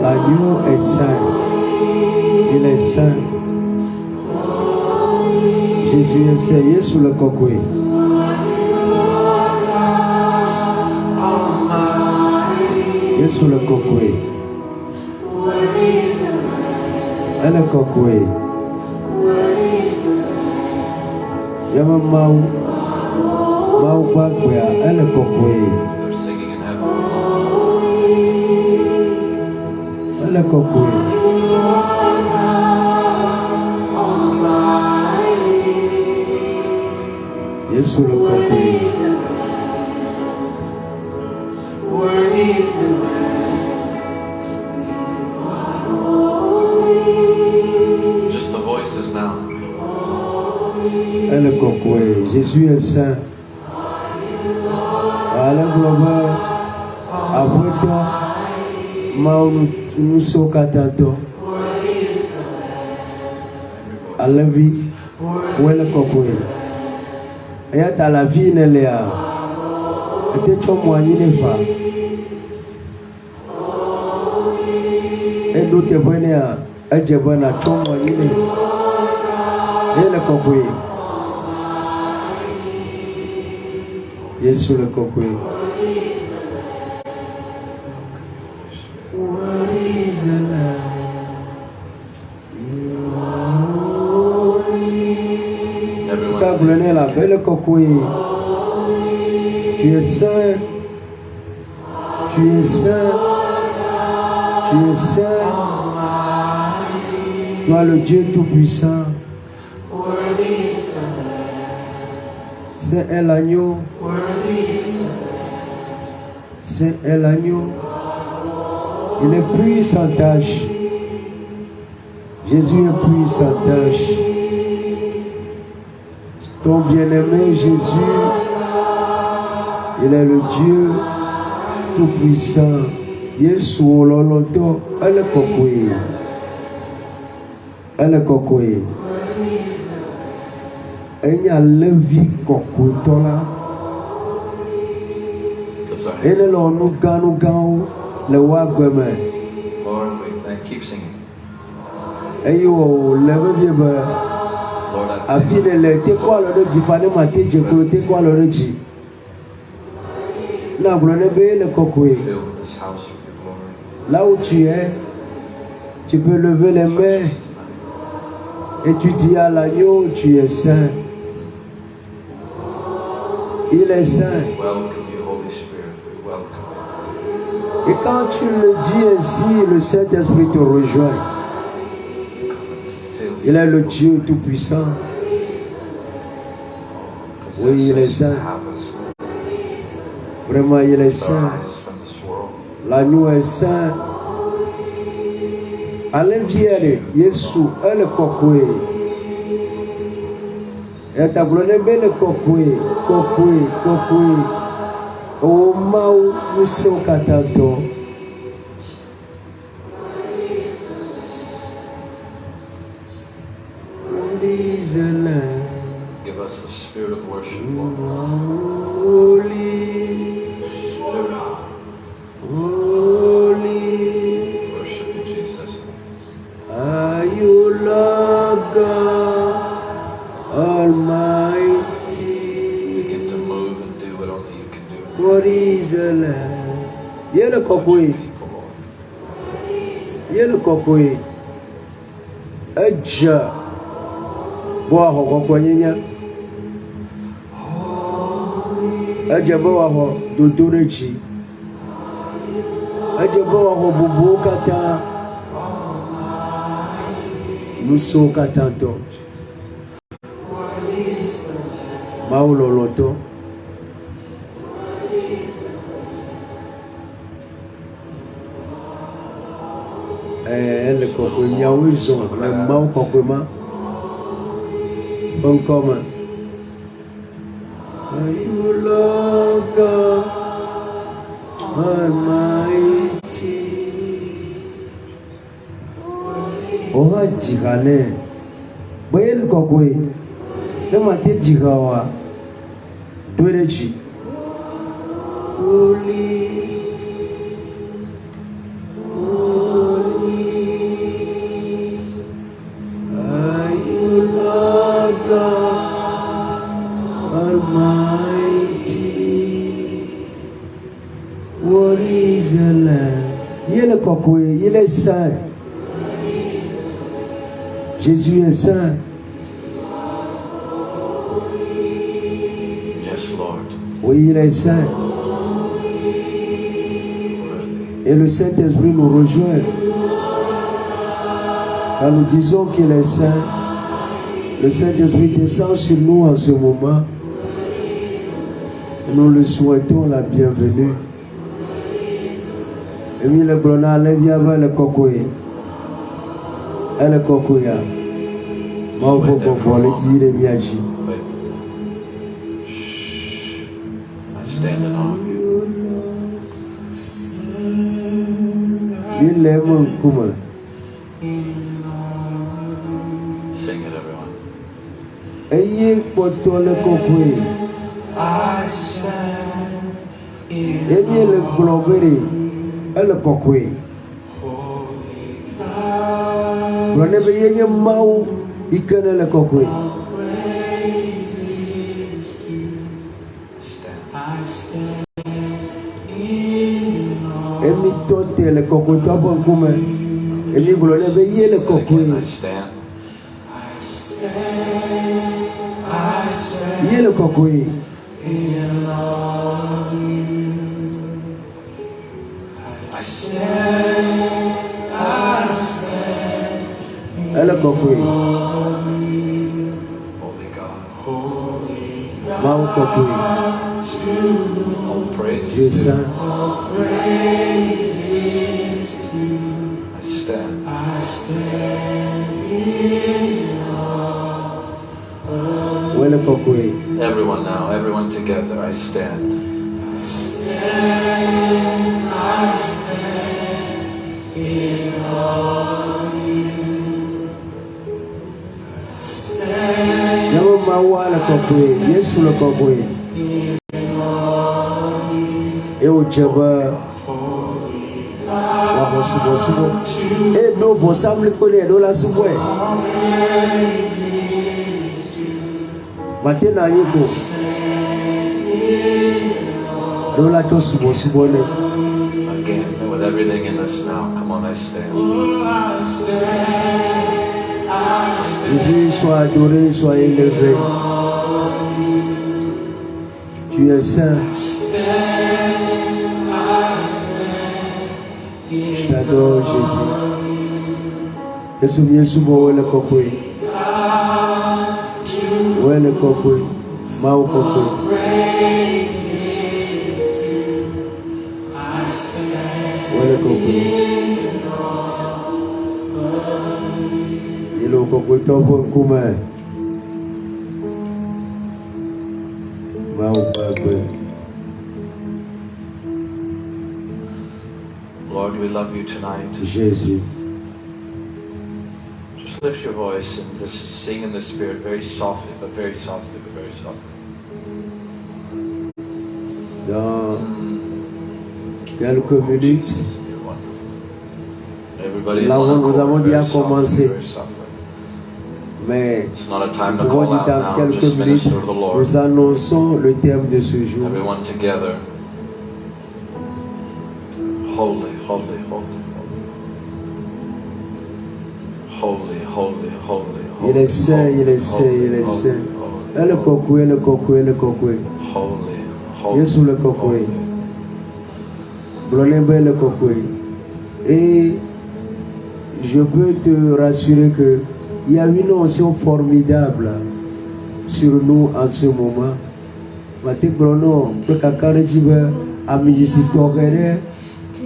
L'agneau est saint. Il est saint. Jésus est saint sous le cocoï. Il est sous le cocoï. Elle est cocoï. Il y a un maou. Maou bakwea. Elle est cocoï. Elle est cocoï. Il est sous le cocoï. Just the voices now. Elle est cocoï. Jésus est saint. Alain Glover, après toi, nous sommes tanto. À la vie, où est le cocoï? Et à la vie, elle est là. Et tu as moyen de faire. Et nous te venons à Djebana, tu as moyen de faire. Et le cocoï. Yes, sur le cocoï. Kabulene la belle cocoï. Tu es saint. Tu es saint. Tu es saint. Toi le Dieu tout-puissant. C'est un agneau. C'est un agneau. Il est puissant tâche. Jésus est puissant tâche. Ton bien-aimé Jésus, il est le Dieu tout-puissant. Yesu loloto, elle est cocoï. Elle est cocoï. Elle y a levé cocoï tola. Elle est là nous gagnons le wagweme. Lord, we keep singing. Ayo levé bien. Lord, I A thank you. vie de te quoi le dit fallait mater je te quoi le dit. Na blonde be le cocoï. Fill this house with your glory. Là où tu es, tu peux lever les mains et tu dis à l'agneau, tu es saint. Il est saint. Welcome you, Holy Spirit. We welcome you. Et quand tu le dis ainsi, le Saint-Esprit te rejoint. Come and fill Il est le Dieu tout-puissant. Oui, il est saint. Have us Vraiment, il est with our saint. eyes from this world. L'agneau est saint. Allévière, Yesu, elle kokwe. Et ta blonde belle kokwe. O mau, nous sommes katanto. Give us the spirit of worship, Lord. Worship you, Jesus. Are you Lord God Almighty? Begin to move and do what only you can do. What is the Lamb? Yele kokwe. People, Lord. Yele kokwe. Eja. Boa ho kokwe nyanya. Eja boa ho dodorechi. Eja boa ho bubu kata. Nuso katanto. Mauloloto. Le kokwe miawizo. Le mau kokwe ma. Comme are you Lord God Almighty? Oha jigane. Boye le kokwe. Le mate jigawa. Dorechi. Holy. What is the Lamb? Il est kokwe, il est saint. Jésus est saint. Yes, Lord. Oui, il est saint. Et le Saint-Esprit nous rejoint. Quand nous disons qu'il est saint, le Saint-Esprit descend sur nous en ce moment. Et nous lui souhaitons la bienvenue. Et puis le blona vient vers le cocoye. Et le cocoya. Mon beau le dit le miaji. I stand in awe of you. Il est mon kuma. Sing it, everyone. Ayez poto le cocoye. Et bien le globéré. Et le cocoye. Blona veille mau. Il connaît le cocoye. Emi tote le cocoye. Toi bon kuma. Emi blona veille le cocoye. I stand. Il est le cocoye. Elle est cocoye. Holy God. Mau cocoye. All praise Dieu is due. saint. I stand. Où est le cocoye? Everyone now, everyone together, I stand. Yamo mawa le cocoye. Yesu le cocoye. Et au djaba. Wako subo subo. Et nous vos semble connaître dans la subo. Maintenant yeko. Dans la to subo subo ne. Again, with everything in us now, come on, I stand. Jésus soit adoré, soit élevé. Tu es saint. Je t'adore, Jésus. Et souviens souvent où est le cocoye. Où est le cocoye? Mao cocoye. le kokwe. Il est kokwe topo kume. Ma ukwe. Lord, we love you tonight. Jésus. Just lift your voice and just sing in the Spirit very softly, but very softly, but very softly. Dans quelques minutes, là où nous avons déjà commencé, mais nous pouvons dire dans quelques minutes, nous annonçons le terme de ce jour. Everyone together. Holy, holy, holy, holy, holy, holy, holy. Il est saint, il est saint, il est saint. Et le kokwe, le kokwe, le kokwe. Holy, holy. Yesu le kokwe. Blonebe le kokwe. Et je peux te rassurer que il y a une onction formidable sur nous en ce moment. Mate Brono, le kakare jibe, amijisi togere,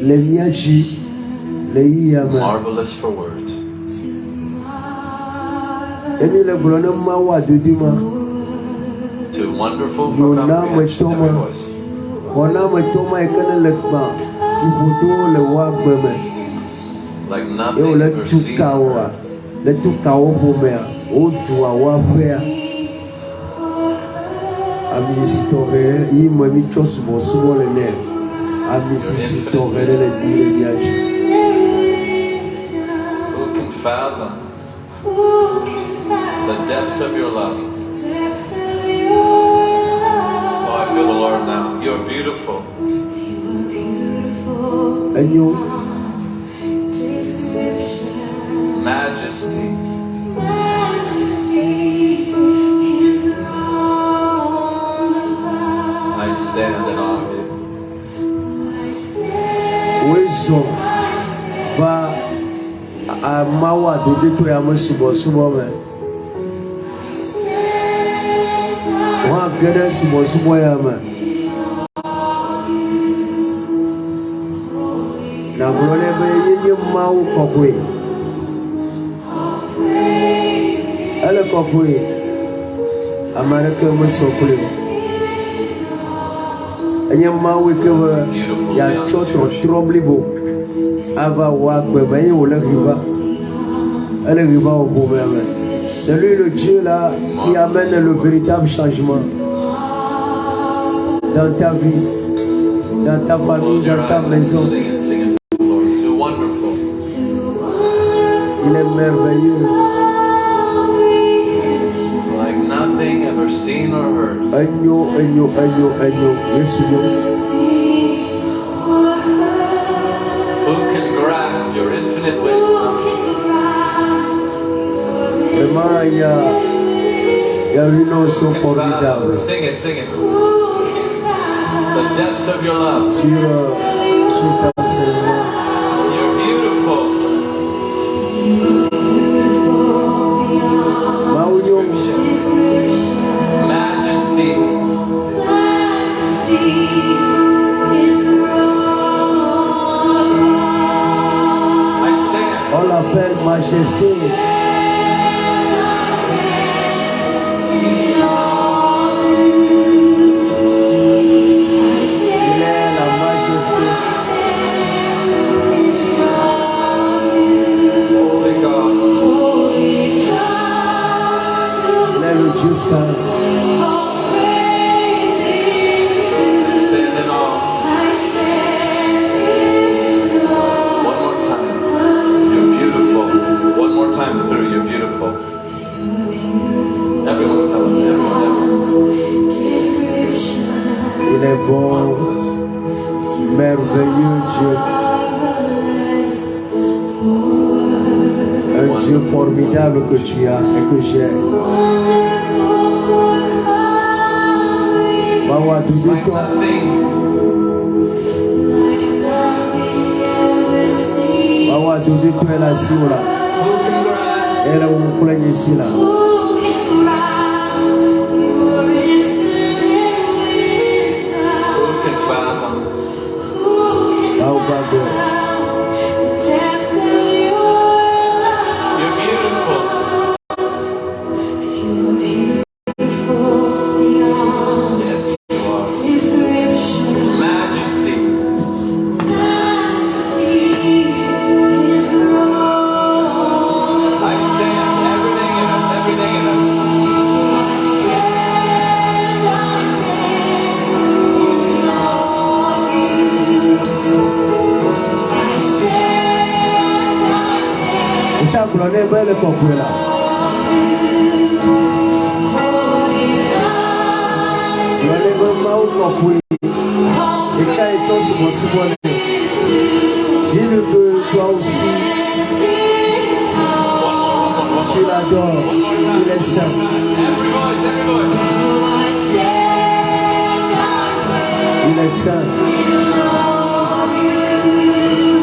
le miachi, le yiyama. Marvelous for words. Emi le Brono mawa dudima. Too wonderful for comprehension. Every voice. Ona me toma ekene le kpa, kibuto le wa gbeme. Like Et nothing on ever tout seen. kawa, le tout kawa pour me, au doua wa faire. Amisi torere, il m'a mis chose bon souvent le nez. Amisi torere le dire biachi. Who can fathom the depths of your love? Oh, I feel the Lord now. You're beautiful. And you, Majesty. I stand in awe of you. wisdom, va a mawa de to ya subo subo me. Wa gere subo subo ya me. Na blole be yeye mawu kokwe. Ele kokwe. Amareke mo sokule. Enye mawu ke ya choto troblibo. Ava wa kwe ben yo le riva. Elle riva au problème. C'est lui le Dieu là qui amène le véritable changement dans ta vie, dans ta famille, dans ta maison. Il est merveilleux. Like nothing ever seen or heard. Agneau, agneau, agneau, agneau. Yes, Who can grasp your infinite wisdom? vraiment, il y a une notion formidable Sing it, sing it. The depths of your love. sur ta enseignement. You're beautiful. Maoulio, Majesty. I stand. on l'appelle majesté. Il est la majesté. Holy God. Il est le Dieu saint. Stand in awe. One more time. You're beautiful. One more time through. You're beautiful. Everyone tell him. Everyone. Il est bon, merveilleux Dieu. Un Dieu formidable que tu as et que j'ai. Mawa Like Duduto, nothing. Mawa Duduto est la Sioula. Who can grasp? Elle est au plein ici là. Who can fathom? Mawa Bado. Chagloné, belle coquille là. Glonné, belle maou coquille. Et tu as été sur mon souvenir. Dis-le que toi aussi, tu l'adores, tu l'es saint. Il est saint.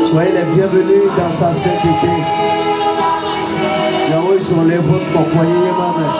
Soyez les bienvenus dans sa sainteté. Là-haut, sur les votes pour croyer ma main.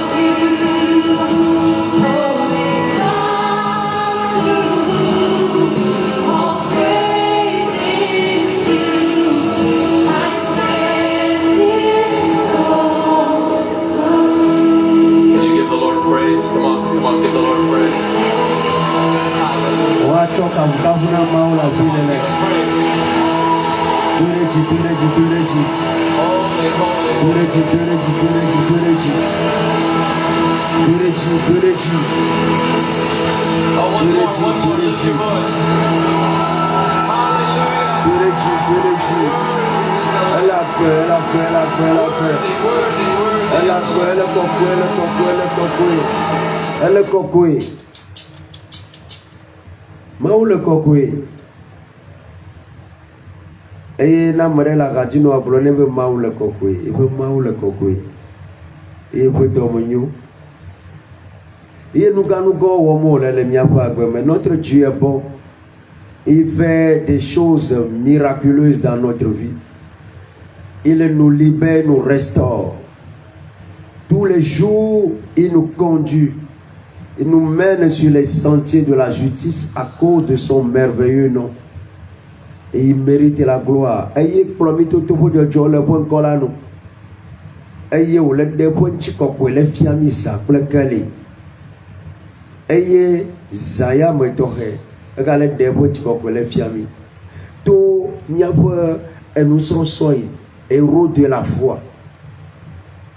Elle est cocoué. Maou le cocoué. Et na mère la gadino a brûlé le maou le cocoué. Il veut maou le cocoué. Il veut dormir. Et nous gagnons go mais notre Dieu est bon. Il fait des choses miraculeuses dans notre vie. Il nous libère, nous restaure. Tous les jours, il nous conduit. Il nous mène sur les sentiers de la justice à cause de son merveilleux nom. Et il mérite la gloire. Ayez promis tout le monde de Dieu le bon colano. Ayez ou le débon chikoko le fiamisa pour le calé. Ayez Zaya Metohe. Regardez le débon chikoko le fiami. Tout n'y a pas et nous sommes soyez héros de la foi.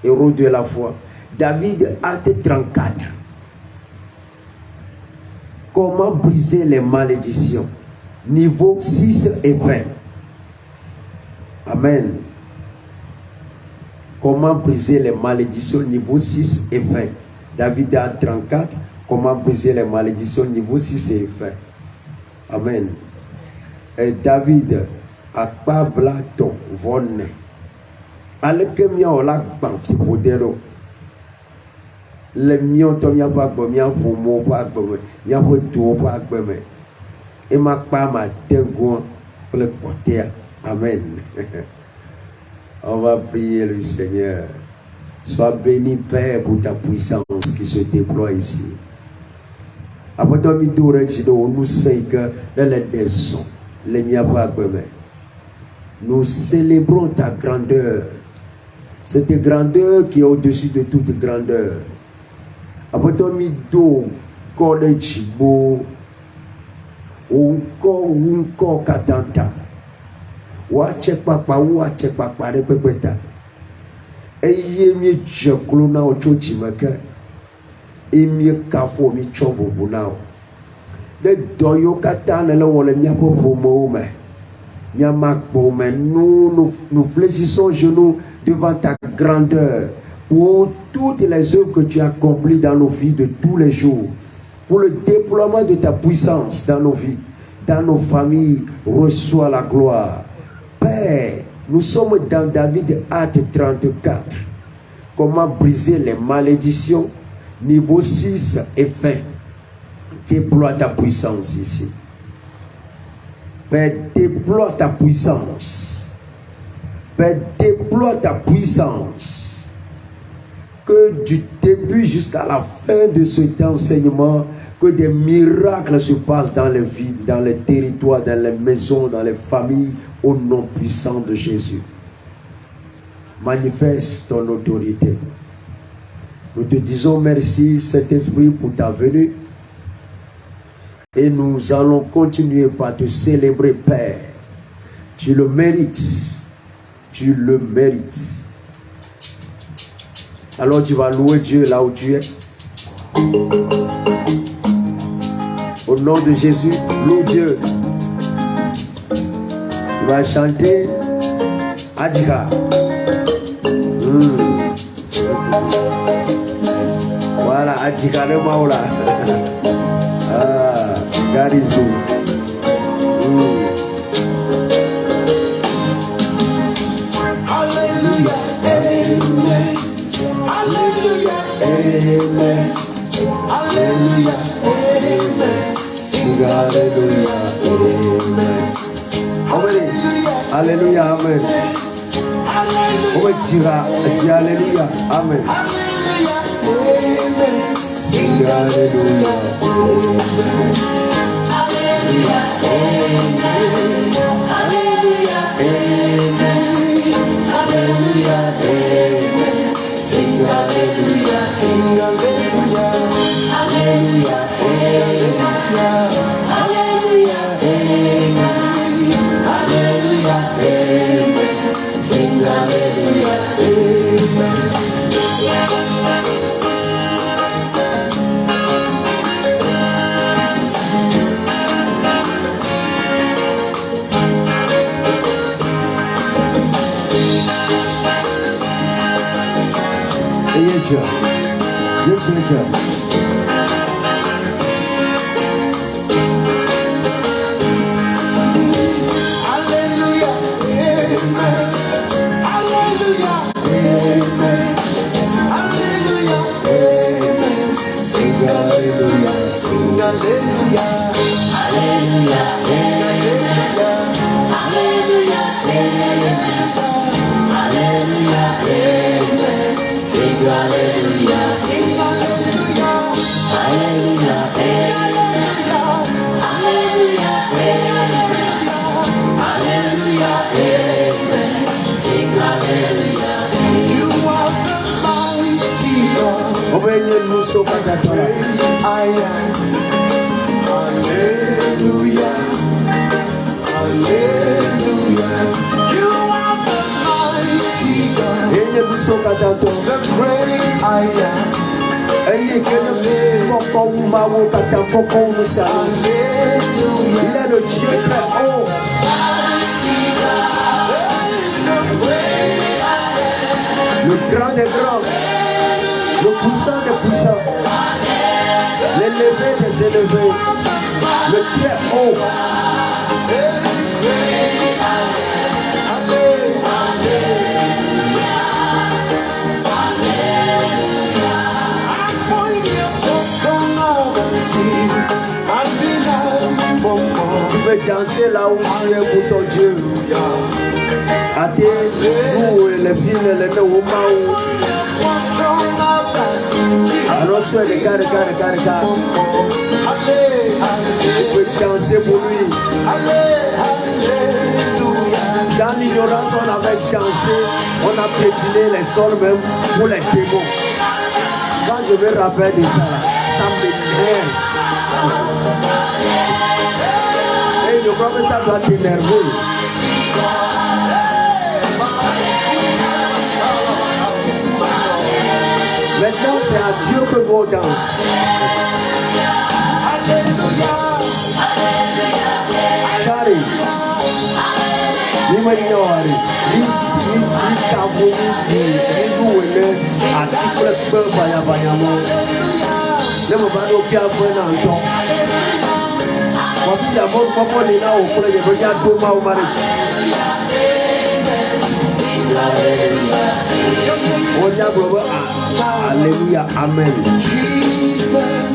Héros de la foi. David acte 34. Comment briser les malédictions? Niveau 6 et 20. Amen. Comment briser les malédictions? Niveau 6 et 20. David a 34. Comment briser les malédictions? Niveau 6 et 20. Amen. Et David a pas blato vonne. Aleke mia ola banfi podero. Le mien to mia pa gbo mia fo mo pa gbo mia fo tu pa gbo me. Et ma pa ma tengon pour le porter. Amen. On va prier le Seigneur. Sois béni Père pour ta puissance qui se déploie ici. Après toi mi tour nous sait que les déçons les mia pa gbo me. Nous célébrons ta grandeur. Cette grandeur qui est au-dessus de toute grandeur. Abotomi do kode chibo unko katanta wa chekpakpa repepeta eye mi jeklo na ochochi maka emi kafo mi chombo bunao de doyo katane le wole mi apofomo me. Nous fléchissons genoux devant ta grandeur pour toutes les œuvres que tu as accomplies dans nos vies de tous les jours, pour le déploiement de ta puissance dans nos vies, dans nos familles. Reçois la gloire. Père, nous sommes dans David acte 34. Comment briser les malédictions? Niveau 6 et 20. Déploie ta puissance ici. Père, déploie ta puissance. Père, déploie ta puissance. Que du début jusqu'à la fin de cet enseignement, que des miracles se passent dans les vies, dans les territoires, dans les maisons, dans les familles, au nom puissant de Jésus. Manifeste ton autorité. Nous te disons merci, Saint-Esprit, pour ta venue. Et nous allons continuer par te célébrer, Père. Tu le mérites. Tu le mérites. Alors tu vas louer Dieu là où tu es. Au nom de Jésus, loue Dieu. Tu vas chanter Adjika. Voilà, Adjikane Maula. Ah, God is good. Hallelujah, amen. Hallelujah, amen. Hallelujah, amen. Sing hallelujah, amen. Hallelujah, amen. Hallelujah, amen. Hallelujah, amen. Sing hallelujah, amen. Hallelujah, amen. Hallelujah, amen. Hallelujah, amen. Sing hallelujah, sing hallelujah. Hallelujah, hallelujah, amen. Hallelujah, amen. Sing hallelujah, amen. Yes, we can. Hallelujah, amen. Hallelujah, amen. Hallelujah, amen. Sing hallelujah, sing hallelujah. Hallelujah, sing hallelujah. Hallelujah, sing hallelujah. Hallelujah, amen. Sing hallelujah, sing hallelujah. Hallelujah, sing hallelujah. Hallelujah, sing hallelujah. Hallelujah, amen. Sing hallelujah. You are the mighty God. I am. Hallelujah. Hallelujah. You are the mighty God. The great I am. Hallelujah. Il est le Dieu très haut. Le grand des grands, le puissant des puissants, l'élevé des élevés, le très haut. Tu peux danser là où tu es pour ton Dieu. Ate nous les filles les noms. Alors sois les gars. Tu peux danser pour lui. Dans l'ignorance on avait dansé, on a piétiné les sols même pour les démons. Quand je me rappelle de ça, ça m'énerve. Et je crois que ça doit t'énerver. Maintenant, c'est à Dieu que nous danse. Charlie, Nimanyawari, Nikabuni, Niguele, Atikle Bayamo, Nemabano Kiabuenanto. What we are going to do now, we are going to do our marriage. Oh, yeah, brother. Hallelujah. Amen. Jesus,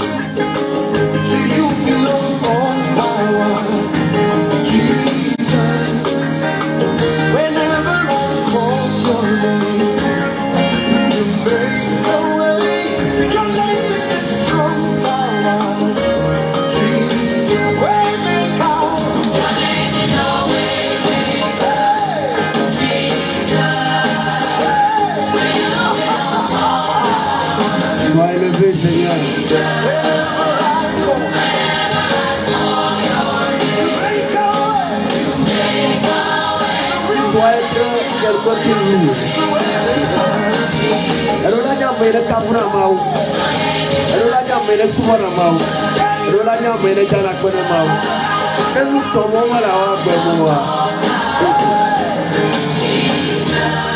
to you belong all power. Jesus, whenever I call your name, you make a way. Your name is a strong tower. Jesus, waymaker. Your name is a waymaker. Jesus, Sois élevé, Seigneur. Tu dois être quelqu'un qui loue. Elle a jamais le capra mau. Elle a jamais le soir mau. Elle a jamais le jana kone mau. Elle nous tombe à la wa.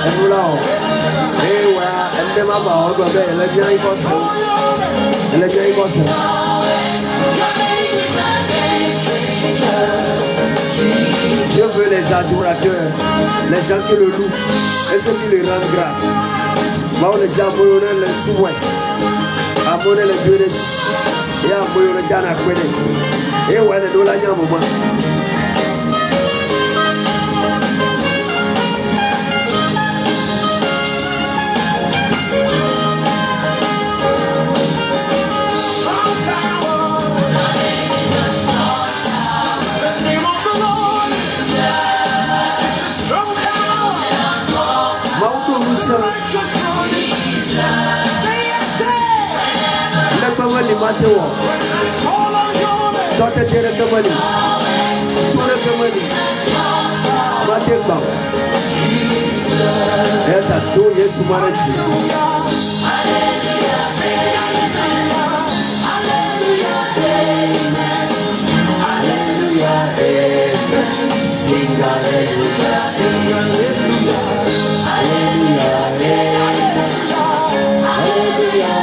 Elle nous l'a. Dieu veut les adorateurs, les gens qui le louent et ceux qui lui rendent grâce. Ma on est déjà amoureux le souhait, amoureux le Dieu et amoureux le Ghana Kwede. Et ouais, le dollar y a un moment. Sing hallelujah, sing hallelujah, hallelujah, hallelujah,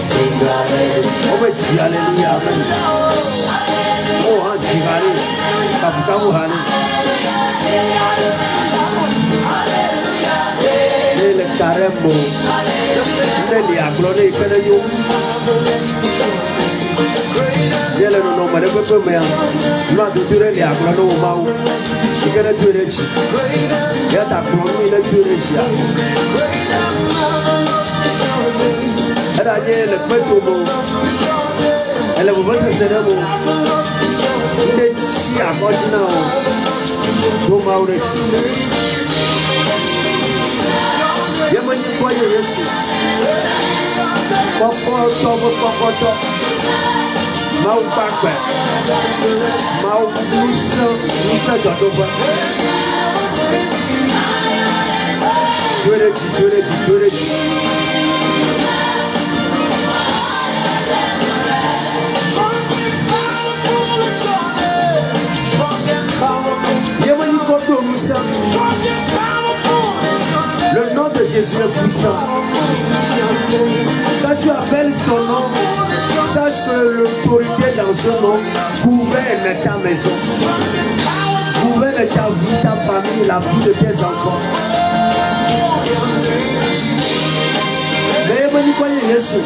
sing hallelujah. Oh, it's hallelujah, oh, Jivani, Kapukamu Hani, le Karembo, le Liaglone, Kenayu. Yele no no mare pepe mea, no adutire le agora no mau, ikere turechi, ya ta promi le turechi ya. Era je le peto mo, ele bo basa sere mo, inde chi akojina o, do mau rechi. Yemani kwa Yesu, popoto. Mau bakwe, mau musa jodoba. Dureji. Yemani kodo musa. Le nom de Jésus est puissant. Quand tu appelles son nom, sache que l'autorité dans ce nom gouverne ta maison, gouverne ta vie, ta famille, la vie de tes enfants. Veuillez croire Jésus.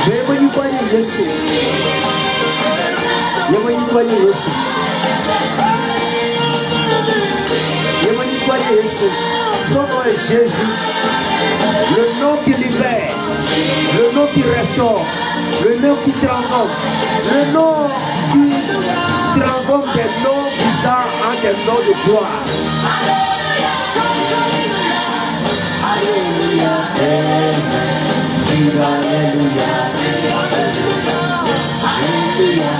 Veuillez croire Jésus. Veuillez croire Jésus. Veuillez croire Jésus. Son nom est Jésus. Le nom qui libère, le nom qui restaure, le nom qui transforme, le nom qui transforme des noms bizarres en des noms de gloire. Alléluia, sing alléluia, alléluia, alléluia, alléluia,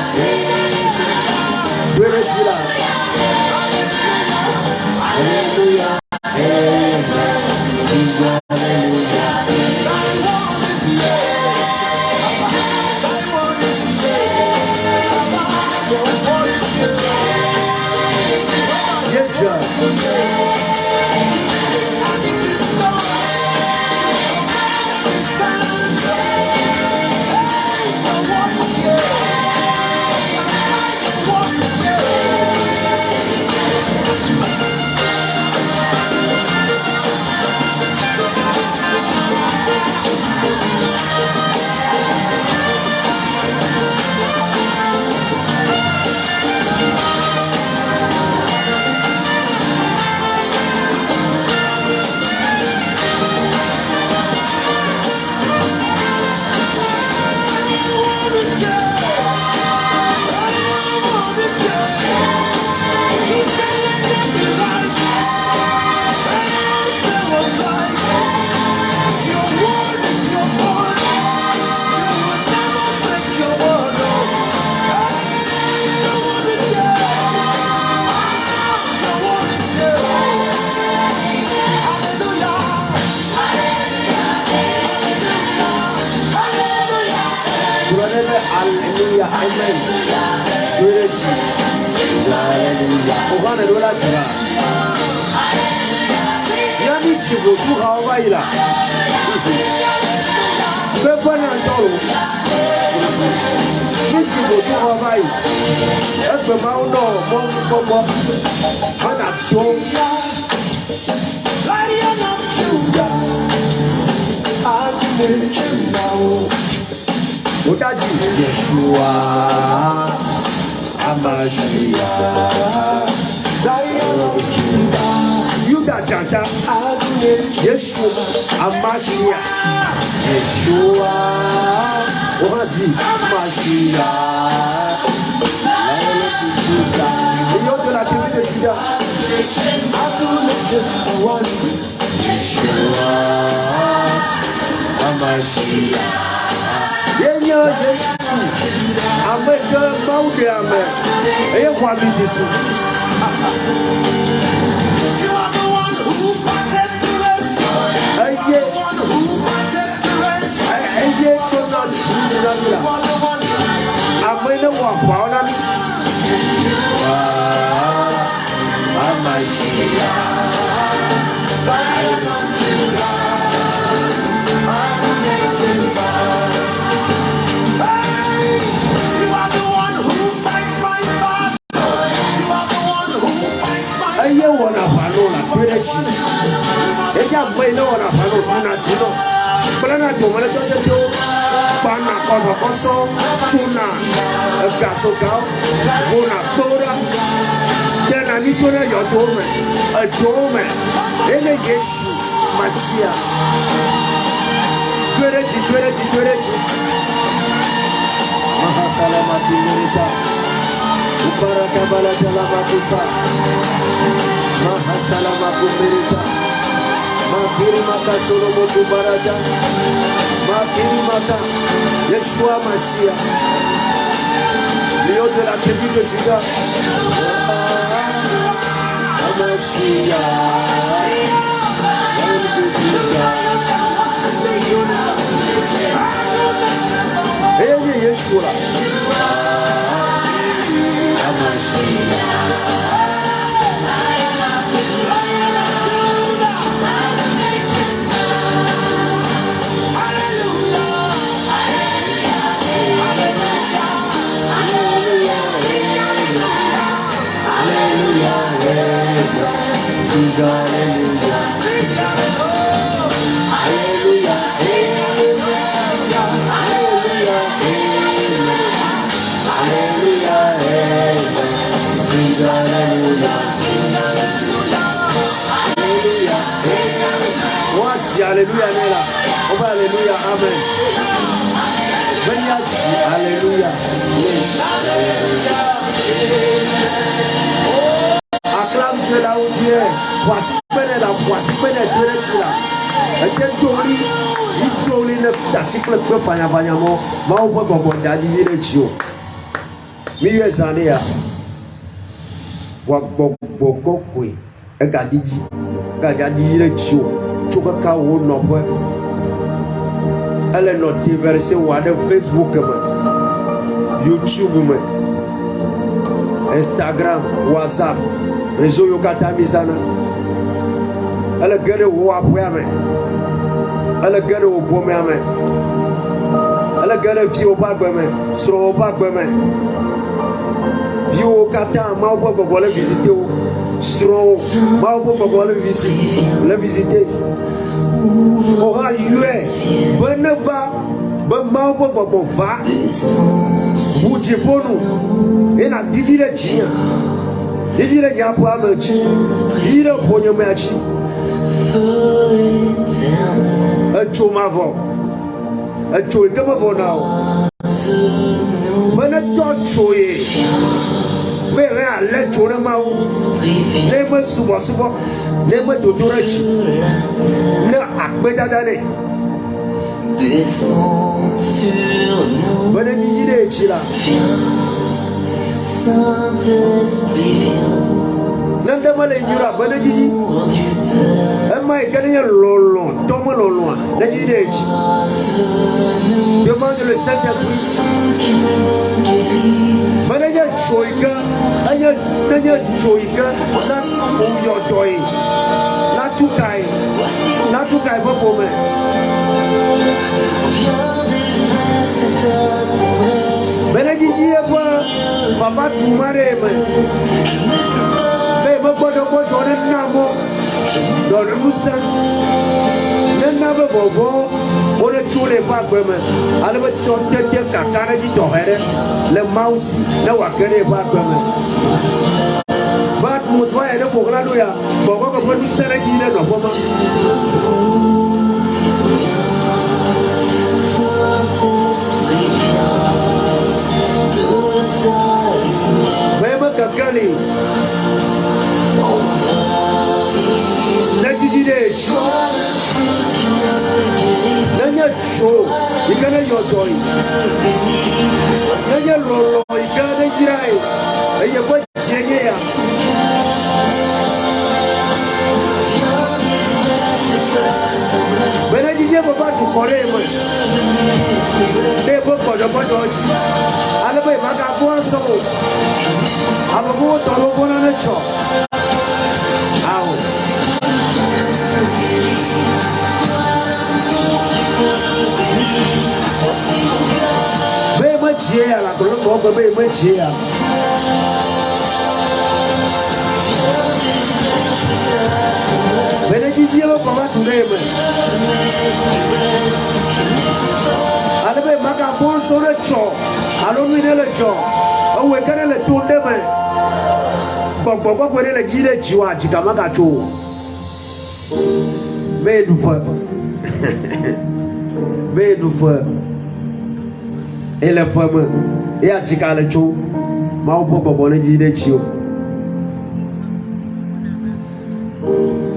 sing alléluia. Hallelujah, amen. Glory to you. Ohana dola kira. Yami chibo tu hawa ila. Bepa na ndoro. Ni chibo tu hawa ila. Ekbe mauno mo. Hana to. Lion of Judah, I need you now. Otaji Yeshua Amashiach. Lion of Judah, Yuda Janta I need you. Yeshua Amashiach. Yeshua Ohaji Amashiach. Lion de la tribu de Juda. I do need you for one. Yeshua Amashiach. Yenya Yesu Ameka Maude Ame Eye kwa misisi. You are the one who parted the Red Sea. Eye The one who parted the Red Sea. Eye chona chuna You bila are the one. Amene wa kwaona mi Amashiach. Lion of Judah, I need you now. Hey, you are the one who fights my battle. You are the one who fights my battle. Eye wana panola twerechi. Eja mbele wana panola na jino. Bana domale jojo bana koso chuna gaso gao bona bora. Tena ni tona yodome. Adome. Ele Yesu Mashiach. Twerechi. Mahasalama Kimerita. Ubaraka Balatala Makusa. Mahasalama Kimerita. Makiri Maka Solomo Kubaraka. Makiri Maka Yeshua Mashiach. Lion de la tribu de Juda. Mashiach. Lion de Juda. Eye Yeshua Hallelujah, Nela. Oh, hallelujah, amen. Benyachi, hallelujah. Acclame Dieu là où tu es. Voici peine de là. Et Toli ne t'article que Fanyabanyamo. Ma ou pas bon daddy le tio. Milieu Zania. Voix beaucoup. Et Gadidi. Gadadi le tio. Chukaka wo nopwe. Elle est notre déversée ou à Facebook, YouTube, Instagram, WhatsApp, réseau Yokata Misana. Elle est gueule au Wapuame. Elle est gueule au Pomame. Elle est gueule vie au Babame. Sur au Babame. Vie au Kata, Maupo pour le visiter. Sur Maupo pour le visiter. Aura yue, bonne va, bon maupo va, bouti pour nous, et n'a dit le tien, dit le gars pour amener, dit le pognon merci, un chomavo, un choy comme bonao, bonne tot choye, mais rien, le chonamao, les me souvent, les me dodorachi. Descends sur nous. Viens, Saint-Esprit, viens. Amour du Père. Demande le Saint-Esprit. Qui me guérit. Menanya joika, nanya joika, na uyodoi, na tukai apa pome. Menanya dia apa, papa tumare me. Me bodo orang namo, orang musan. Naba bobo, orang cule pak me. Alam contoh dia kakara di dohere, le mouse, le wakere pak me. Bat mutwa ada pokoknya do ya, pokok kepada sana gila no poma. Memang kakali. Nanti jadi. Nanya show, ikana yodoi. Nanya lolo, ikana jirai. Ayah buat cengeng ya. Bena jije baba tu kore me. Debo kodo oji. Ala be maga buaso. Aba bo toro bona na cho. Ao. Be ma jia la ko lo be ma jia. Bena jije baba tu re me. Ale be maga bon so le cho alo mi le cho o we kana le tunde me gbogbo ko le jire jiwa jika maga cho me du fa ele fa me ya jika le cho ma o gbogbo le jire chi o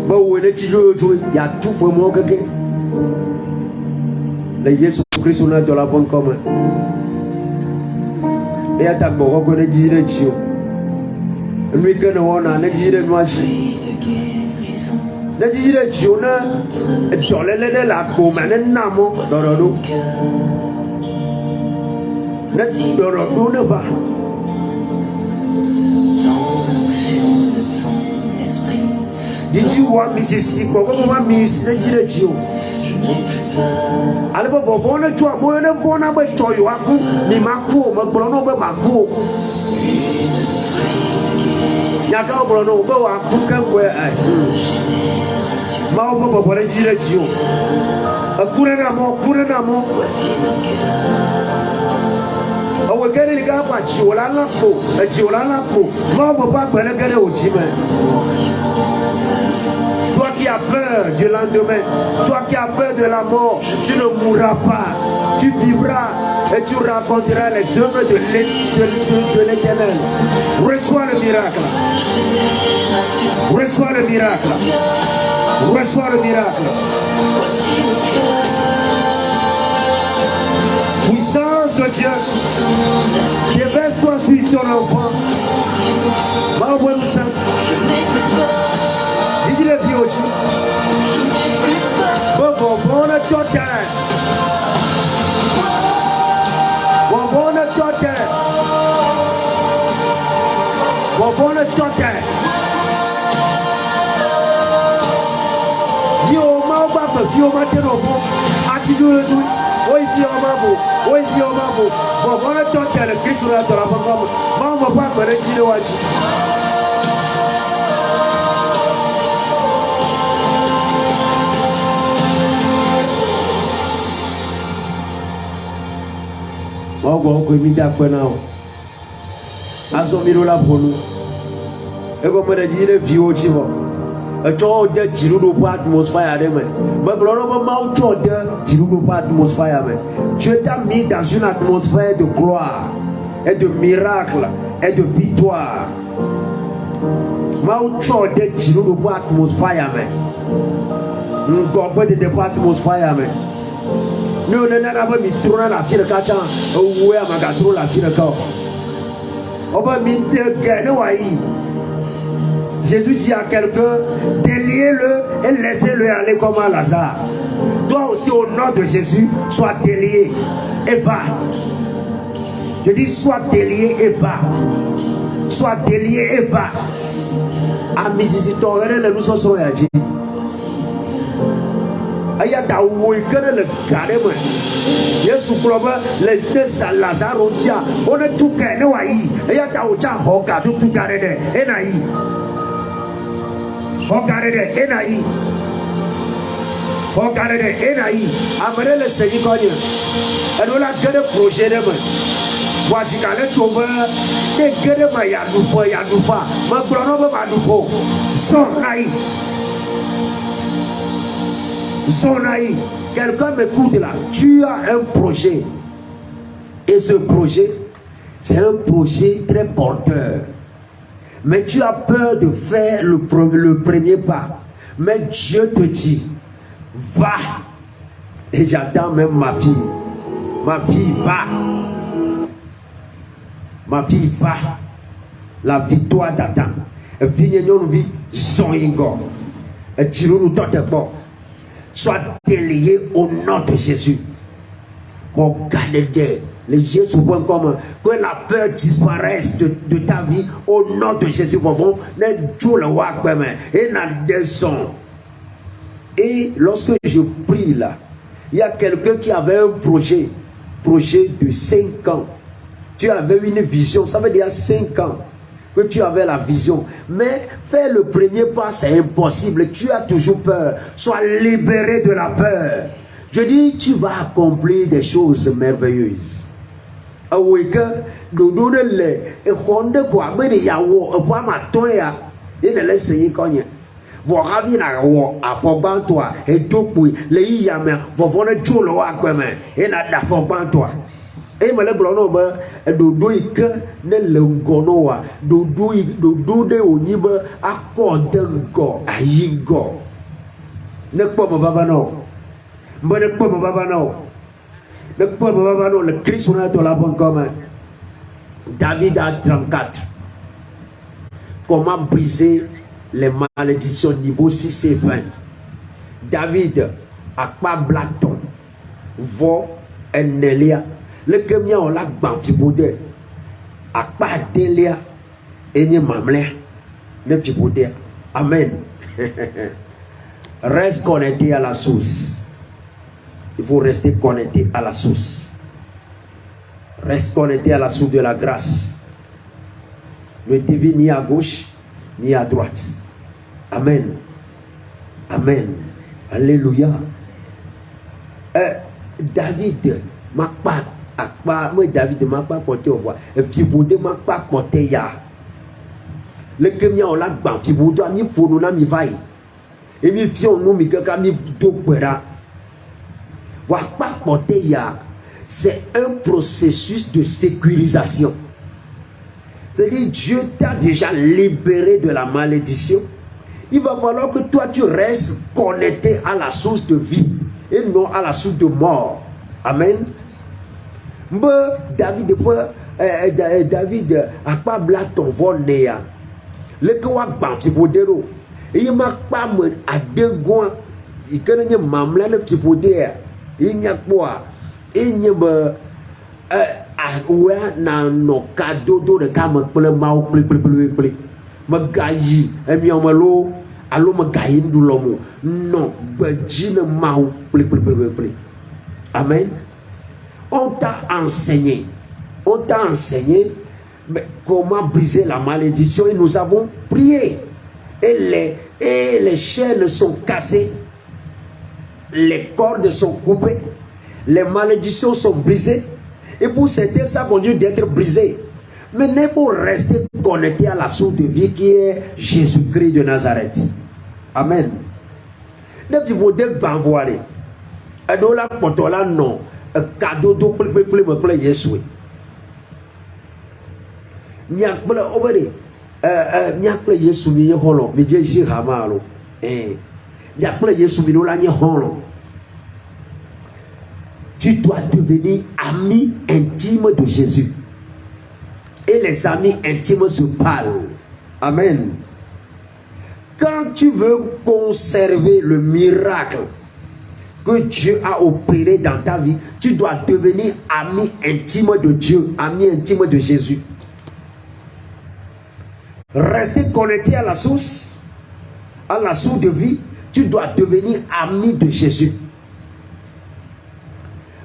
ba we le chi jo ya tu fa mo keke le Yesu Kristo na dola bon comme et à ta bogo ko ne jire chio lui que no na ne jire noachi ne jire chio na dole le la ko ma ne namo dorodo ne dorodo ne va did you want me to see ko ma mi ne jire chio aleba vovona chwa moyo ne vona ba choyo aku ni maku magbono ba maku nyaka obrono ba wa ku kan kwe ai ma o ba ba jira jio akure na mo awe gari ni ga ba chiola na ko ma o ba ba na gari o jime. Toi qui as peur du lendemain, toi qui as peur de la mort, tu ne mourras pas. Tu vivras et tu raconteras les œuvres de l'Éternel. Reçois le miracle. Reçois le miracle. Reçois le miracle. Puissance de Dieu. Déverse-toi sur ton enfant. Dis-le bien au Dieu. Bon, total. Bon, total. Dis au ma baba, dis au ma ténor, attitude. Oui, dis au ma bo. Bon, total. Christ sera dans la banque. Maman, papa, dis le wachi. Ko mi da kwa nao aso mi lo la ponu e ko me da jire fi o chi ho e to de jiru do pa atmosphere de me ba gloro ba ma o to de jiru do pa atmosphere me. Dieu t'a mis dans une atmosphère de gloire et de miracle et de victoire. Ma o to de jiru do pa atmosphere me ngogbe de pa atmosphere me. Nous ne n'avons pas mis trop dans la fille de Kachan, ou à Magatro la fille de Kao. On va mis de Ganoaï. Jésus dit à quelqu'un, déliez-le et laissez-le aller comme à Lazare. Toi aussi, au nom de Jésus, sois délié et va. Je dis, sois délié et va. Sois délié et va. Amisisi tɔwɛrɛ le nusɔsrɔ̃ ya dzi. Eya ta woe ke ɖe le ga ɖe me. Yesu gblɔ be le ne Lazaro dzia, wo ne tu kae ne wòayi. Eya ta wòtsa xɔ ga tutu ga ɖe ɖe ena yi. Xɔ ga ɖe ɖe ena yi. Xɔ ga ɖe ɖe ena yi. Ame ɖe le se nyi kɔnye. Eɖewo la ge ɖe projet ɖe me. Voadzika le tso be ne ge ɖe me yaɖuƒea megblɔ na be maɖuƒo zɔ na yi. Zonaï, quelqu'un m'écoute là, tu as un projet et ce projet c'est un projet très porteur, mais tu as peur de faire le premier pas, mais Dieu te dit va, et j'attends même ma fille va, ma fille va, la victoire t'attend. Vie zoingo, et tu nous t'es bon. Sois délié au nom de Jésus. Regardez les Jésus.com, que la peur disparaisse de ta vie au nom de Jésus. Et lorsque je prie là, il y a quelqu'un qui avait un projet de 5 ans. Tu avais une vision, ça veut dire 5 ans que tu avais la vision, mais faire le premier pas c'est impossible, tu as toujours peur. Sois libéré de la peur. Je dis, tu vas accomplir des choses merveilleuses. Aweka dodo de le e honde kwa be de yawo e pa ma ton ya e ne le seyi konye vo ravi na wo afogban to a e dokpu le yi ya me vovo ne jolo wa gbeme e na da fogban to a e me le blo no be dodo ike ne le ngono wa dodo de onyi be akode go ayi go ne kpo mo baba no mbe ne kpo mo baba no. Le Christ on a dans la bonne comme David a 34. Comment briser les malédictions niveau 6 et 20. David a pas blaton. Vo enelia. Le kemia on l'a banfibode. A pas delia. Enye mamle. Ne fibode. Amen. Reste connecté à la source. Il faut rester connecté à la source. Reste connecté à la source de la grâce. Ne dévie ni à gauche, ni à droite. Amen. Amen. Alléluia. David m'a David m'a pas porté au voix. Fibode m'a pas porté ya. Le kemia on l'a ban. Fibode a mis pour nous na mi vaille. Et mi fion nous mi kaka mi dokbera. C'est un processus de sécurisation. C'est-à-dire Dieu t'a déjà libéré de la malédiction. Il va falloir que toi tu restes connecté à la source de vie et non à la source de mort. Amen. David a pas bla ton vonéa. Le quoi banfibodero. Il m'a pas à deux goins. Il connaît mamla le fibodéa. Il n'y a pas, il n'y a pas, na no cadeau de cam pour le mau pli magayi et mi amalo allo magayi du lomo non bajine mau pli. Amen. On t'a enseigné comment briser la malédiction et nous avons prié et les chaînes sont cassées. Les cordes sont coupées, les malédictions sont brisées, et pour certains, ça continue d'être brisé. Mais il faut rester connecté à la source de vie qui est Jésus-Christ de Nazareth. Amen. Ne vous dites pas voir. Et donc là, pour toi, non, un cadeau de plus Jésus. Nyakple obere, nyakple Jésus mi holo, mi je ici hamalo. Tu dois devenir ami intime de Jésus. Et les amis intimes se parlent. Amen. Quand tu veux conserver le miracle, que Dieu a opéré dans ta vie, tu dois devenir ami intime de Dieu, ami intime de Jésus. Rester connecté à la source de vie, tu dois devenir ami de Jésus.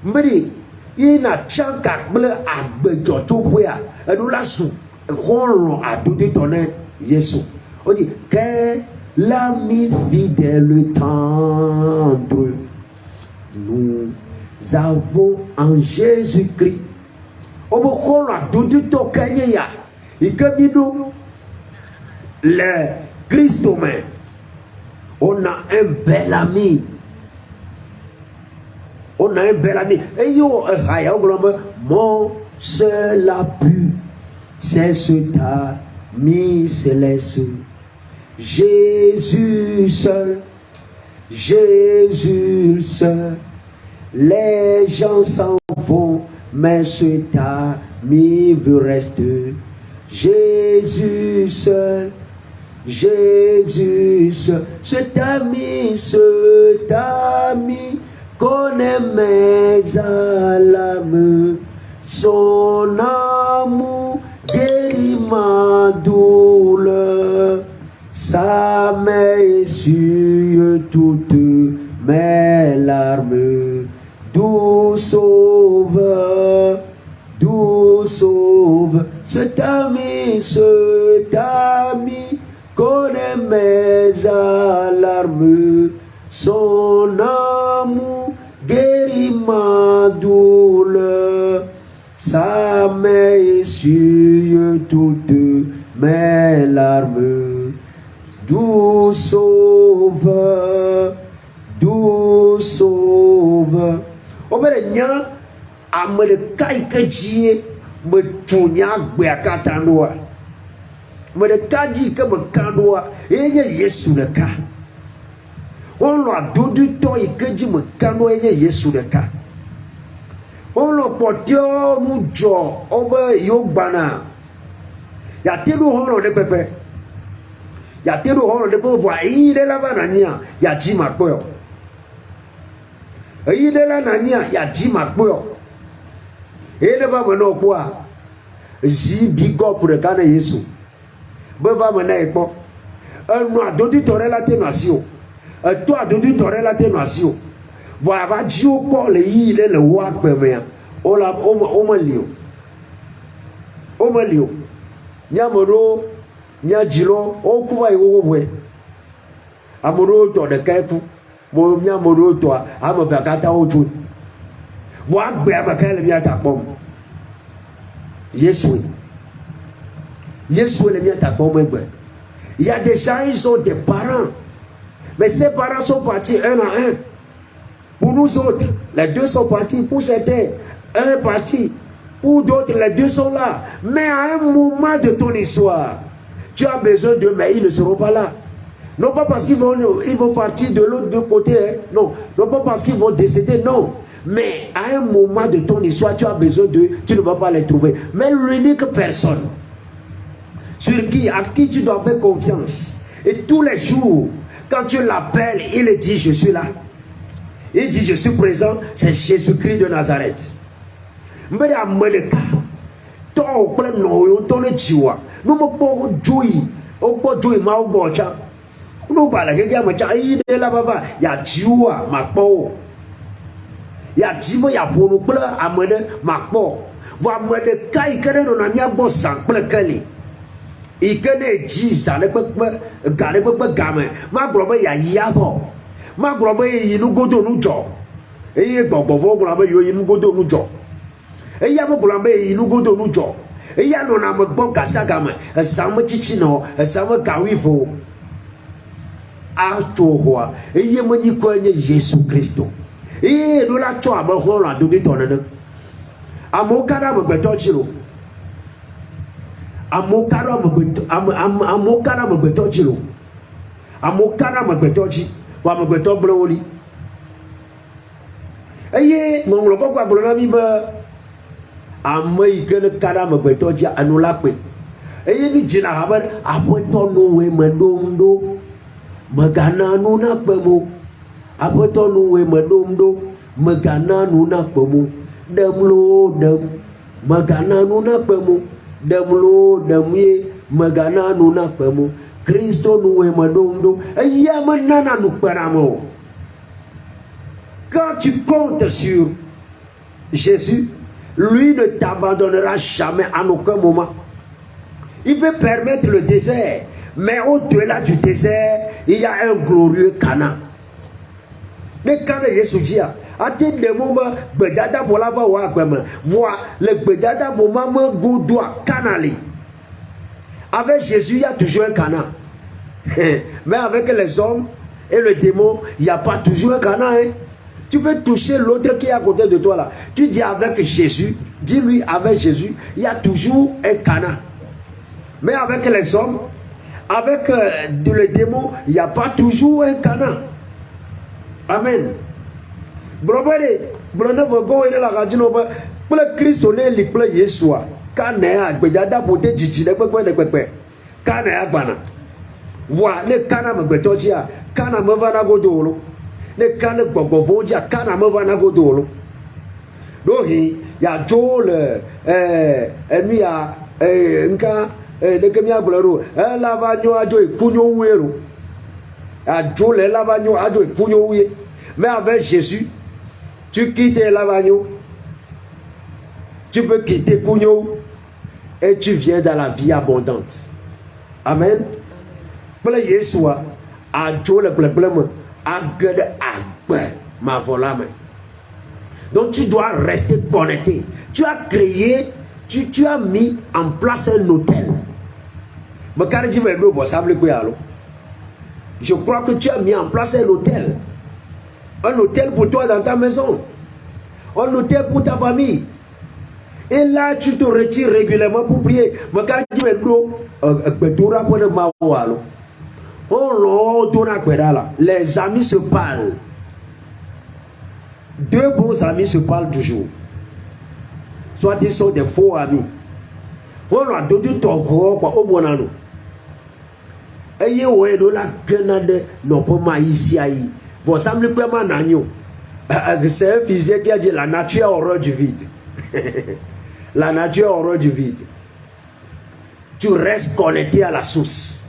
Meri, il n'a chanka ble agbejo chopia, nous la sou, rôle à douter ton Jésus. On dit que l'ami fidèle tendre, nous avons en Jésus-Christ. On me rôle à douter ton Kenya, et que nous, le Christ humain, on a un bel ami. On a un bel ami. Et yo, mon seul appui, c'est cet ami céleste. Jésus seul, Jésus seul. Les gens s'en vont, mais cet ami veut rester. Jésus seul, Jésus seul. Cet ami connaît mes alarmes, son amour guérit ma douleur, sa main essuie toutes mes larmes. Doux sauveur, cet ami connaît mes alarmes, son amour guérit ma douleur, sa main essuie toutes mes larmes. Doux sauveur. On va dire, amele kai kajie me tunya gbe akatanoa. Me de kaji ke me kanoa, enye Yesu de ka. On l'a dodu to e keji me kanoa enye Yesu de ka. On l'a potio nu jo obe yo gbana. Ya telu horo de pepe. Ya telu horo de pepe vo yi de la banania, ya ji makpo. Yi de la nania ya ji makpo. E de ba no kwa. Zi bigo pour le kana Yesu. Be va mena ekpo. No adodi to relation. Toi adodi to relation. Va va ji o po le yi le wa pe me. O la o ma lio. O ma lio. Nyamoro nya jilo o kuwa iwo we. Amoro to de kaifu. Mo nyamoro to ama va kata oju. Wa gbe amakale bi atapom. Yesu le mien t'accompagne. Il y a des gens, ils ont des parents. Mais ces parents sont partis un à un. Pour nous autres, les deux sont partis. Pour certains, un est parti. Pour d'autres, les deux sont là. Mais à un moment de ton histoire, tu as besoin d'eux, mais ils ne seront pas là. Non pas parce qu'ils vont partir de l'autre côté. Hein. Non. Non pas parce qu'ils vont décéder. Non. Mais à un moment de ton histoire, tu as besoin d'eux. Tu ne vas pas les trouver. Mais l'unique personne à qui tu dois faire confiance. Et tous les jours, quand tu l'appelles, il dit je suis là. Il dit je suis présent. C'est Jésus-Christ de Nazareth. Ya jimo ya bono kple amene makpo vo amene kai kene no na mia bo san kple kele ikene ji sa le pepe ga le pepe game ma gro be ya ya ho ma gro be yi nu godo nu jo eye gbogbo vo gro be yo yi nu godo nu jo eya mo gro be yi nu godo nu jo eya no na mo gbo kasa game esam chichi no esam gawifo a to ho eye mo ni ko enye Yesu Kristo. Et nous la tu as besoin de donner ton nom. Amokara me betochiro. Amokara me betochiro. Amokara me betochi. Va me betobli. Eye, mon logo kwa blona mi ba. Amai gene kara me betochi anulakwe. Eye ni jina haber apotono we mendondo. Magana nuna pemo. Aƒetɔ nu woe me ɖom ɖo, megana nu nakpe mo, ɖem loo ɖem, megana nu nakpe mo, ɖem loo ɖem ye, megana nu nakpe mo. Kristo nu woe me ɖom ɖo, eya me nana nu kpena me o. Quand tu comptes sur Jésus, lui ne t'abandonnera jamais en aucun moment. Il peut permettre le désert, mais au-delà du désert, il y a un glorieux Canaan. Mais quand Jésus dit, attends des moments, bedada bola va wa gbeme, voir le bedada moment me goudoa canali. Avec Jésus, il y a toujours un Canaan. Mais avec les hommes et le démon, il n'y a pas toujours un Canaan. Hein? Tu peux toucher l'autre qui est à côté de toi là. Tu dis avec Jésus, dis-lui avec Jésus, il y a toujours un Canaan. Mais avec les hommes, avec le démon, il n'y a pas toujours un Canaan. Amen. Brobere, brone vogo ene la radio ba, le Christ on est le Yeshua. Kana gbedada bote jiji le pepe. Kana agbana. Voilà, le kana me betoja, kana me vana godolo. Le kana gogovonja, kana me vana godolo. Dohi, ya jole emi ya nka de kemia gloro, la va nyo ajo ikunyo wero. A jole la va nyo ajo ikunyo we. Mais avec Jésus, tu quittes Lavagno, tu peux quitter Kounyo et tu viens dans la vie abondante. Amen. Pour le Yeshua, à Dieu le problème, à gueule à ma volame. Donc tu dois rester connecté. Tu as créé, tu as mis en place un hôtel. Je crois que tu as mis en place un hôtel. Un hôtel pour toi dans ta maison. Un hôtel pour ta famille. Et là, tu te retires régulièrement pour prier. Les amis se parlent. Deux bons amis se parlent toujours. Soit ils sont des faux amis. On a donné ton voix au bon anneau. Et ouais, de la grenade, non pas ici. Vous semblez pas mal n'agneau. C'est un physicien qui a dit la nature a horreur du vide. La nature a horreur du vide. Tu restes connecté à la source.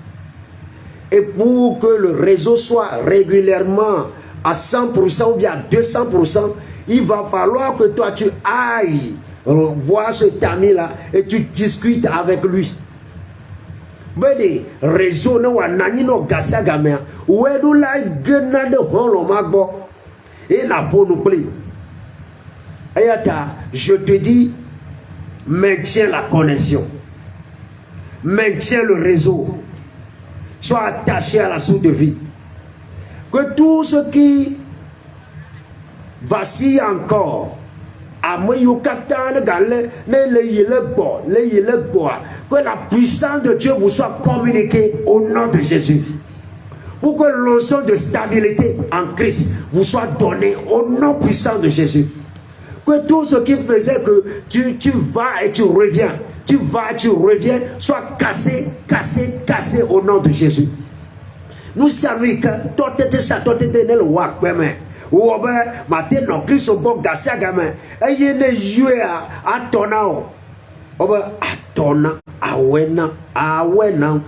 Et pour que le réseau soit régulièrement à 100% ou bien à 200%, il va falloir que toi tu ailles voir ce ami-là et tu discutes avec lui. Bede réseau no wa nani no gasa gamea wedu la gena de holo magbo et la bonne pli. Ayata, je te dis, maintiens la connexion, maintiens le réseau, sois attaché à la source de vie. Que tout ce qui vacille encore, que la puissance de Dieu vous soit communiquée au nom de Jésus. Pour que l'onction de stabilité en Christ vous soit donnée au nom puissant de Jésus. Que tout ce qui faisait que tu vas et tu reviens, tu vas et tu reviens, soit cassé, cassé, cassé au nom de Jésus. Nous savons que toi tu es le roi. Ou bien, maintenant, Christ au bon gassia gamin. Et il ne joue à tona. Ou bien, à tona, à wena, à wena,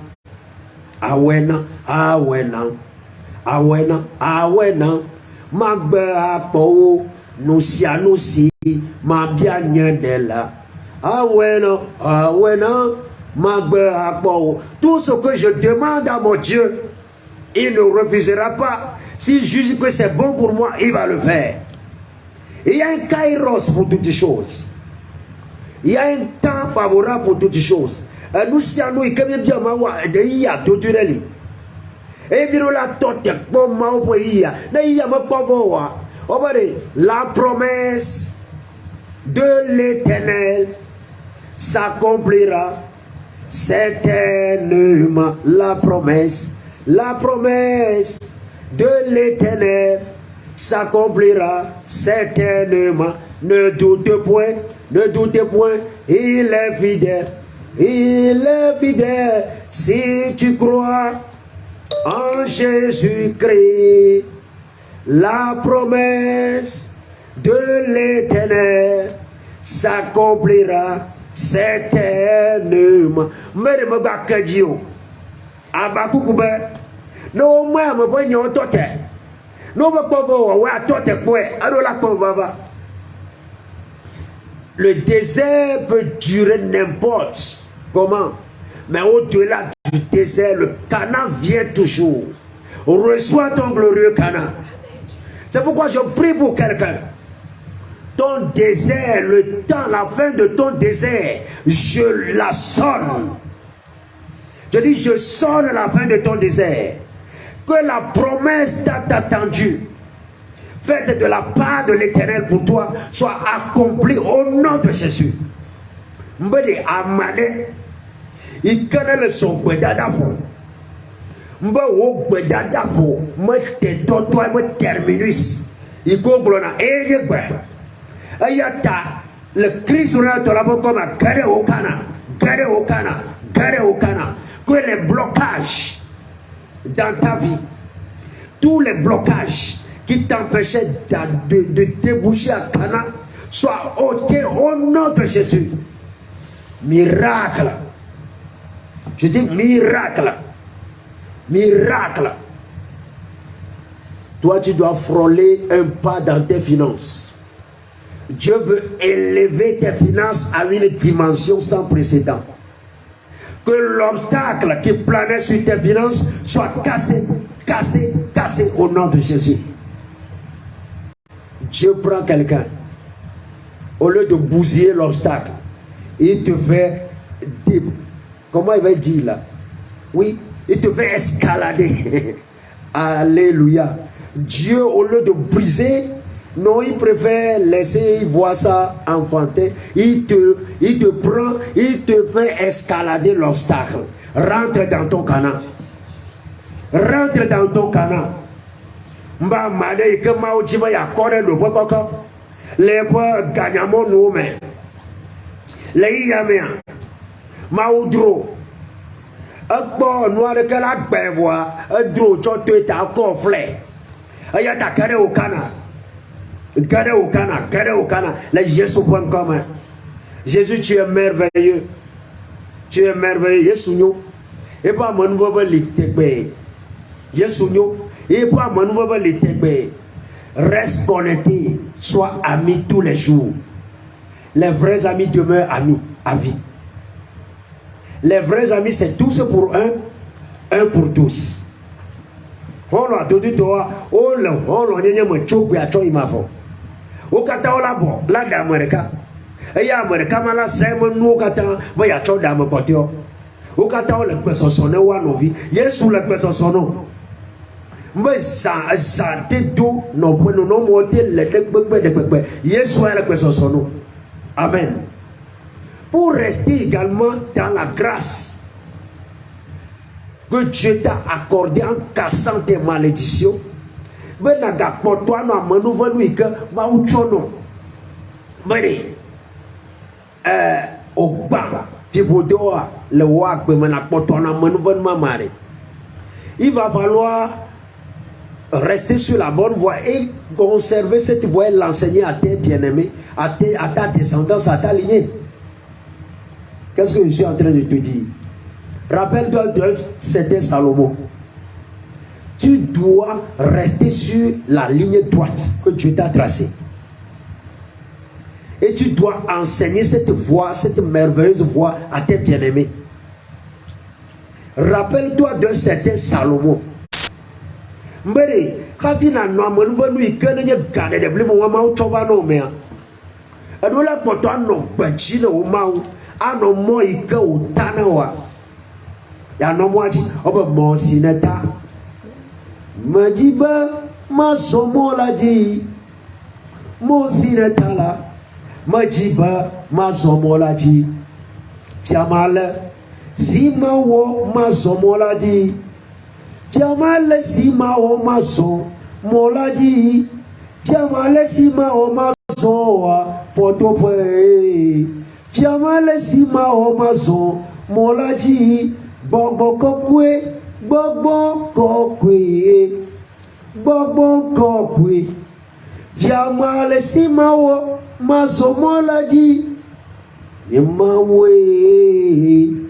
à wena, à wena, à wena, à wena. Magbe à po, nous si, ma bien de là. À wena, magbe à po. Tout ce que je demande à mon Dieu, il ne refusera pas. S'il juge que c'est bon pour moi, il va le faire. Il y a un kairos pour toutes les choses. Il y a un temps favorable pour toutes les choses. Nous sommes nous comme bien mawa de iya totureli. Et bien la tote bon mao po iya. Na iya ma pavoa. Obare la promesse de l'Éternel s'accomplira certainement. La promesse de l'Éternel s'accomplira certainement. Ne doutez point, il est fidèle. Il est fidèle. Si tu crois en Jésus-Christ, La promesse de l'Éternel s'accomplira certainement. Mère me bakadio. Abakukube. No moi me voyons au tote. No me povo wa tote poe. Adola povava. Le désert peut durer n'importe comment. Mais au-delà du désert, le Canaan vient toujours. Reçois ton glorieux Canaan. C'est pourquoi je prie pour quelqu'un. Ton désert, le temps, la fin de ton désert, je la sonne. Je dis, je sonne la fin de ton désert. Que la promesse t'a attendu, faite de la part de l'Éternel pour toi, soit accomplie au nom de Jésus. Mbede amane, il connaît le son bedadapo. Mba wo bedadapo, me te toi me terminus. Il goglona eye gbe. Ayata, le Christ sera de la comme à gare au Cana, gare au Cana, gare au Cana. Que les blocages dans ta vie, tous les blocages qui t'empêchaient de déboucher à Cana soient ôtés au nom de Jésus. Miracle. Je dis miracle. Miracle. Toi, tu dois frôler un pas dans tes finances. Dieu veut élever tes finances à une dimension sans précédent. Que l'obstacle qui planait sur tes finances soit cassé, cassé, cassé au nom de Jésus. Dieu prend quelqu'un. Au lieu de bousiller l'obstacle, il te fait des... Comment il va dire là? Oui, il te fait escalader. Alléluia. Dieu, au lieu de briser, non, il préfère laisser voir ça enfantin. Il te prend, il te fait escalader l'obstacle. Rentre dans ton Canaan. Rentre dans ton Canaan. Mba made que maudima ya kore le bokoko. Les poids gagnamo nous mais. Les yamea. Maudro. Akbo noir que la bevoa. Dro chote ta conflé. Ayata kare au Canaan. Gardez au Canaan, gardez au Canaan. Les Jésus.com. Jésus, tu es merveilleux. Tu es merveilleux. Jésus, et pas mon nouveau littébé. Jésus, et pas mon nouveau littébé. Reste connecté. Sois ami tous les jours. Les vrais amis demeurent amis à vie. Les vrais amis, c'est tous pour un pour tous. On l'a donné toi. On l'a donné mon choc à toi, il m'a fait. Au kata ola bo la da Amerika eya Amerika mala sema nu kata mo ya cho da mo potio o kata o le peso sone wa novi Yesu le peso sono mbe sa te do no bueno no mo te le de gbegbe Yesu le peso sono. Amen. Pour rester également dans la grâce que Dieu t'a accordé en cassant tes malédictions. Ben naga potwa no amanu vanu ike ma uchono bene ogba fibodoa le wa gbe mana potwa no amanu vanu mamare. Il va falloir rester sur la bonne voie et conserver cette voie et l'enseigner à tes bien-aimés, à ta descendance, à ta lignée. Qu'est-ce que je suis en train de te dire? Rappelle-toi de c'était Salomon. Tu dois rester sur la ligne droite que Dieu t'a tracée. Et tu dois enseigner cette voie, cette merveilleuse voie à tes bien-aimés. Rappelle-toi d'un certain Salomon. Mbere, kavina no amanu vanu ikene nye gane de blimu wa mau chova no mea. Adola poto ano bachi na o mau, ano mo ike utana wa. Ya no mo aji, oba mo sineta. Majiba masomola ji mo sineta la. Majiba masomola ji. Fiamale sima wo masomola ji. Fiamale sima wo masomola ji. Fiamale sima wo masowa foto pe. Fiamale sima wo masomola ji. Bobo kokwe. Bobo kokwe. Bobo kokwe. Fiamwa le simawo. Masomo la di. Yemawe.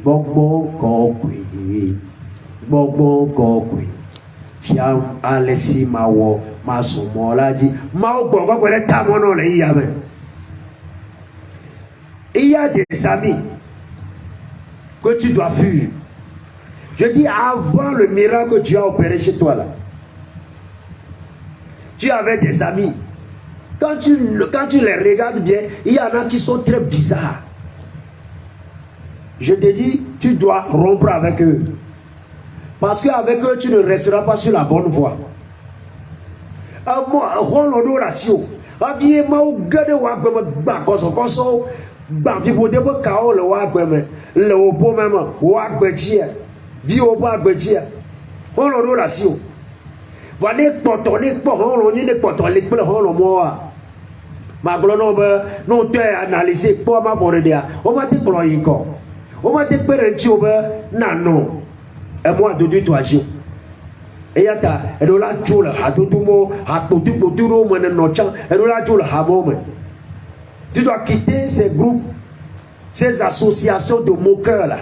Bobo kokwe. Bobo kokwe. Fiam ale simawo. Masomo la di. Mao bobo kwele tamono le yame. Il y a des amis que tu dois fuir. Je dis avant le miracle que tu as opéré chez toi là. Tu avais des amis. Quand tu les regardes bien, il y en a qui sont très bizarres. Je te dis, tu dois rompre avec eux. Parce qu'avec eux, tu ne resteras pas sur la bonne voie. Et moi, de Dieu, toi, Dieu. Et yata, et de la joule, à tout le monde, à tout le monde, et de la joule, à moment. Tu dois quitter ces groupes, ces associations de moqueurs là,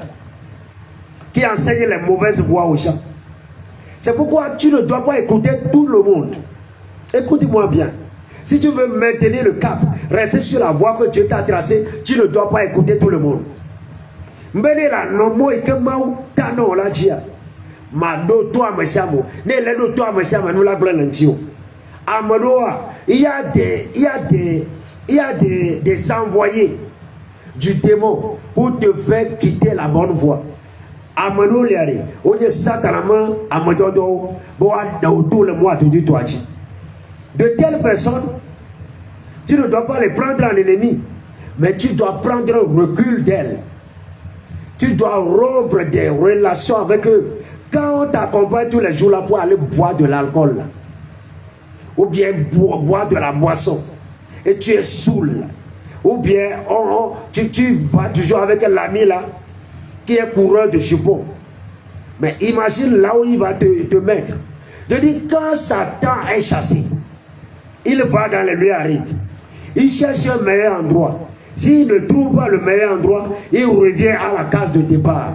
qui enseignent les mauvaises voies aux gens. C'est pourquoi tu ne dois pas écouter tout le monde. Écoute-moi bien. Si tu veux maintenir le cap, rester sur la voie que Dieu t'a tracée, tu ne dois pas écouter tout le monde. Mbele non mo ikemau tano la dia. Ma do toi mesamo. Ne le do toi mesamo nous la blanchio. Amadoa, il y a des envoyés du démon pour te faire quitter la bonne voie. Amano liare, on est satanama amadodo, boa tout le mois de toi. De telles personnes, tu ne dois pas les prendre en ennemi, mais tu dois prendre un recul d'elles. Tu dois rompre des relations avec eux. Quand on t'accompagne tous les jours là pour aller boire de l'alcool, ou bien boire de la boisson, et tu es saoul, ou bien tu vas toujours avec l'ami là, qui est coureur de chevaux. Mais imagine là où il va te mettre. Je dis, quand Satan est chassé, il va dans les lieux arides. Il cherche un meilleur endroit. S'il ne trouve pas le meilleur endroit, il revient à la case de départ.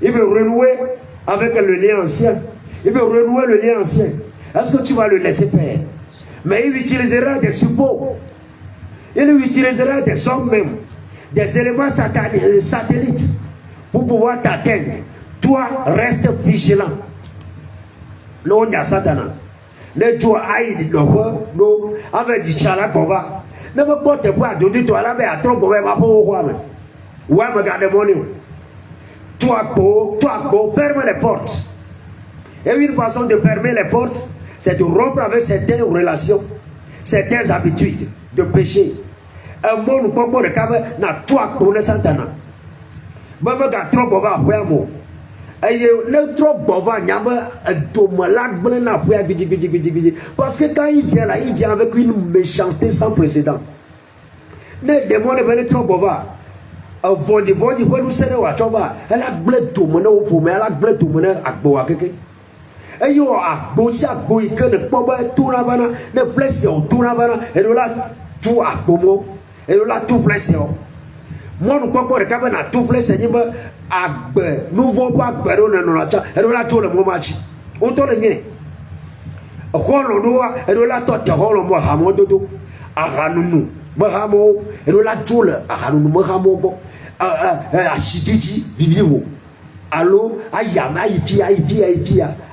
Il veut renouer avec le lien ancien. Il veut renouer le lien ancien. Est-ce que tu vas le laisser faire? Mais il utilisera des suppôts. Il utilisera des hommes même, des éléments satellites pour pouvoir t'atteindre. Toi, reste vigilant. Non, il y a Satan. Ne tu aïe no avec du chala qu'on va. Ne me porte pas de toi là, mais à trop pour ma pauvre roi. Ouais, me garde mon nom. Toi, ferme les portes. Et une façon de fermer les portes, c'est de rompre avec certaines relations, certaines habitudes de péché. Un monde pas de câble n'a toi pour le Santana. Même quand trop pour va après moi. Et le trop pour va n'y a pas de malade blanc après bidi. Parce que quand il vient là, il vient avec une méchanceté sans précédent. Ne demande pas trop pour va. Vodi nous sert à chova. Elle a blé tout mon eau pour elle a blé tout mon à boire quelque. Et yo a bossi à boire que ne pas tout la bana, ne flèche au tout la bana, et là tout à bomo, et là tout flèche. Moi nous pas pour le cabane à tout flèche, nous vont pas beurre dans la cha, et là tout le moment. On tourne rien. Rolo et là toi rolo moi hamodo, à ranunu, bahamo, et là tout le à ranunu bahamo. Achidiji vivivo allo ayame ayifia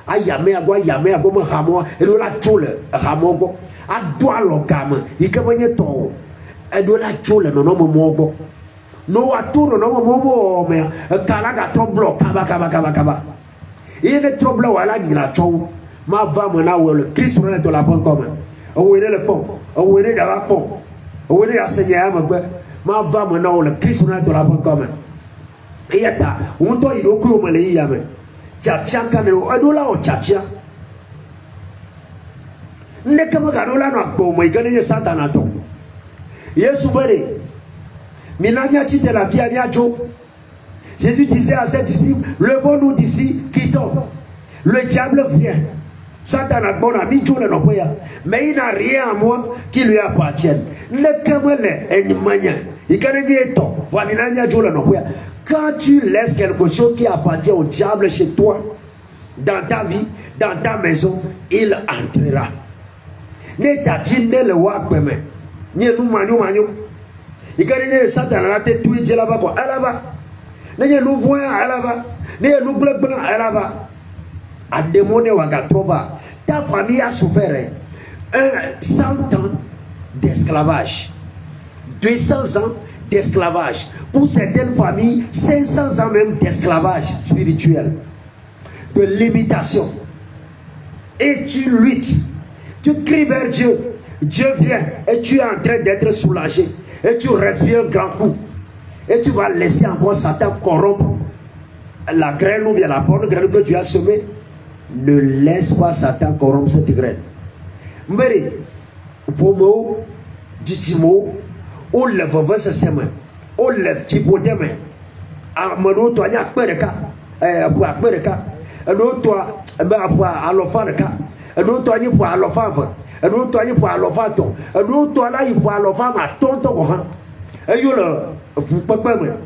ayame agwa hamo edo la chole hamo go adwa lokama ikebanye to edo la chole no momo no atuno no momo me kala ga trouble kaba il trouble wala ngira chow ma va mona le Christ on est de la bonne commun on est le pont on est dans la pont on est à Seigneur ma va maintenant le Christ on est de la bonne commun. Et yata, on doit y recourir au Malais yame. Tchatcha kanero, adola o tchatcha. Nekama garola no akbo mo igane satanato. Yesu bere. Minanya chite la vie à jo. Jésus disait à ses disciples, levons-nous d'ici, quittons. Le diable vient. Satan a bon ami Dieu le nopoya, mais il n'a rien à moi qui lui appartienne. Ne kamele enyimanya. Ikanenye to, vanilanya Dieu le nopoya. Quand tu laisses quelque chose qui appartient au diable chez toi, dans ta vie, dans ta maison, il entrera. Ne tatine le wakbeme. Ni nous manyo. Ikanenye Satan a te tué Dieu là-bas quoi. Là-bas. Ne nous voyons là-bas. Ne nous bloquons là-bas. À démoner Wagatrova, ta famille a souffert 100 ans d'esclavage, 200 ans d'esclavage, pour certaines familles 500 ans même d'esclavage spirituel, de limitation. Et tu luttes, tu cries vers Dieu, Dieu vient et tu es en train d'être soulagé et tu respires un grand coup et tu vas laisser encore Satan corrompre la graine ou bien la bonne graine que tu as semée. Ne laisse pas Satan corrompre cette graine. Mbere, pomo, ditimo, ou le vava se sème, ou le tipoteme, amano to anya pereka, pour pereka, no to pour alofaneka, no to anya pour alofava, no to anya pour alofato, no to ala pour alofama tonto ko han. Ayo le fu papame.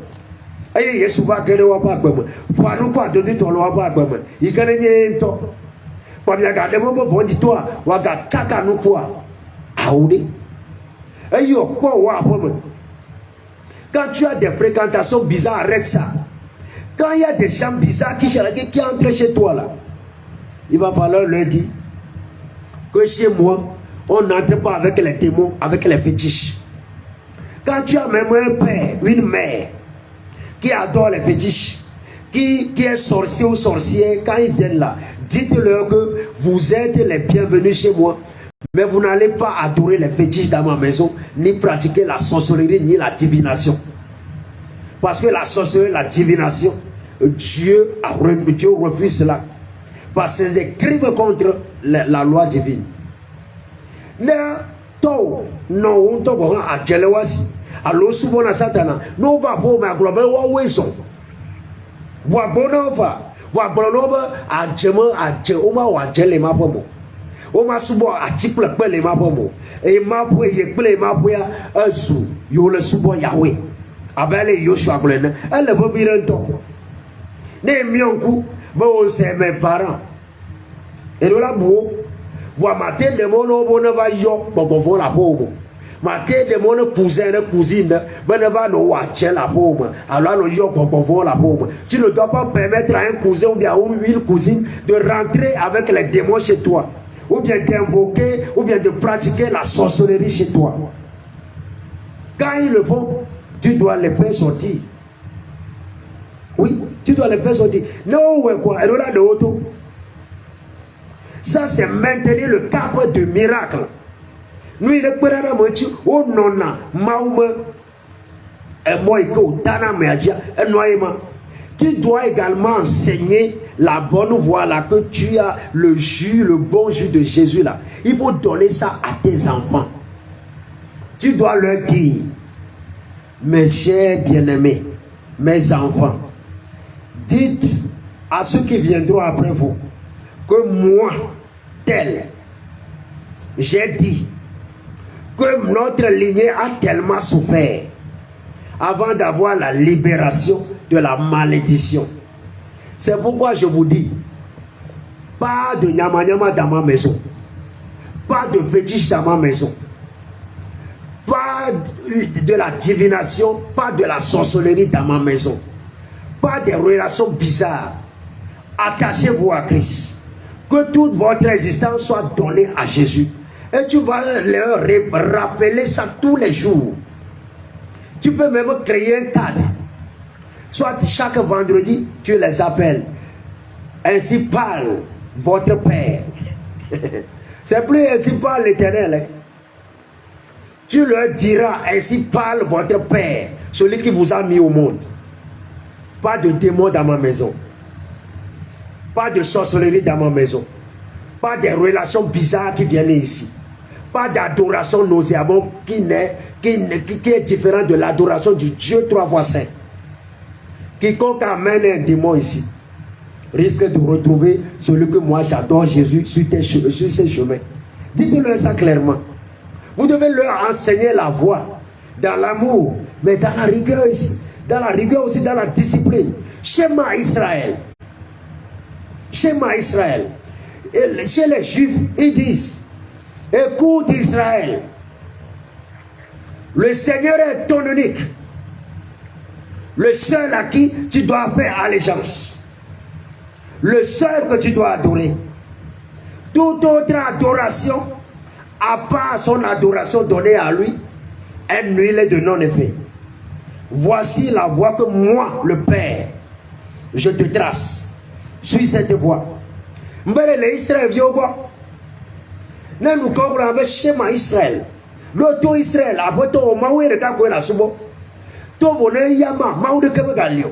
Aye Yesu va kere wa ba gbeme po anu ko adodi to lo wa ba gbeme ikane nye to pa mi aga de mo bo di to a wa ga taka nu ko a awude ayo po wa po. Quand tu as des fréquentations bizarres, arrête ça. Quand il y a des gens bizarres qui entrent chez toi là, il va falloir leur dire que chez moi on n'entre pas avec les démons, avec les fétiches. Quand tu as même un père, une mère qui adore les fétiches, qui est sorcier ou sorcière, quand ils viennent là, dites-leur que vous êtes les bienvenus chez moi, mais vous n'allez pas adorer les fétiches dans ma maison, ni pratiquer la sorcellerie, ni la divination. Parce que la sorcellerie, la divination, Dieu refuse cela. Parce que c'est des crimes contre la loi divine. Alors souvent na Satana no va pour ma global wa weso wa bonova wa globa ajema oma wa jele ma pomo o ma subo atiple pele ma pomo e ma po ye pele ma po ya azu yo le subo Yahweh abele Yoshua glena elle va viranto ne mionku ba on c'est mes parents et là bo wa maté de mono bona va yo bobo la pomo. Maté de mon cousin et cousine, ben va nous watcher la paume. Alors le yo pour la paume. Tu ne dois pas permettre à un cousin ou bien à une cousine de rentrer avec les démons chez toi, ou bien d'invoquer, ou bien de pratiquer la sorcellerie chez toi. Quand ils le font, tu dois les faire sortir. Oui, tu dois les faire sortir. Non, ouais quoi, et là de auto. Ça c'est maintenir le cap de miracle. Nous il est prêt à mentir oh non mauma et moi il faut tana media et noyema. Tu dois également enseigner la bonne voie là, que tu as le jus, le bon jus de Jésus là. Il faut donner ça à tes enfants. Tu dois leur dire, mes chers bien-aimés, mes enfants, dites à ceux qui viendront après vous que moi tel j'ai dit que notre lignée a tellement souffert avant d'avoir la libération de la malédiction. C'est pourquoi je vous dis, pas de nyama nyama dans ma maison, pas de fétiche dans ma maison, pas de la divination, pas de la sorcellerie dans ma maison, pas de relations bizarres. Attachez-vous à Christ, que toute votre existence soit donnée à Jésus. Et tu vas leur rappeler ça tous les jours. Tu peux même créer un cadre. Soit chaque vendredi, tu les appelles. Ainsi parle votre Père. C'est plus ainsi parle l'Éternel. Hein? Tu leur diras, ainsi parle votre Père, celui qui vous a mis au monde. Pas de démons dans ma maison. Pas de sorcellerie dans ma maison. Pas de relations bizarres qui viennent ici. Pas d'adoration nauséabonde qui est différente de l'adoration du Dieu 3 fois saint. Quiconque amène un démon ici, risquent de retrouver celui que moi j'adore, Jésus, sur ces chemins. Dites-leur ça clairement. Vous devez leur enseigner la voie, dans l'amour, mais dans la rigueur ici. Dans la rigueur aussi, dans la discipline. Schéma Israël. Schéma Israël. Et chez les Juifs, ils disent, écoute Israël, le Seigneur est ton unique. Le seul à qui tu dois faire allégeance. Le seul que tu dois adorer. Toute autre adoration, à part son adoration donnée à lui, est nulle de non-effet. Voici la voie que moi, le Père, je te trace. Suis cette voie. Mbele Israël vient au bas. Nous comprenons le schéma Israël. L'auto Israël, après tout, on m'a oué le cas qu'on a souvent. Tout le monde est yama, m'a oué le cas galio.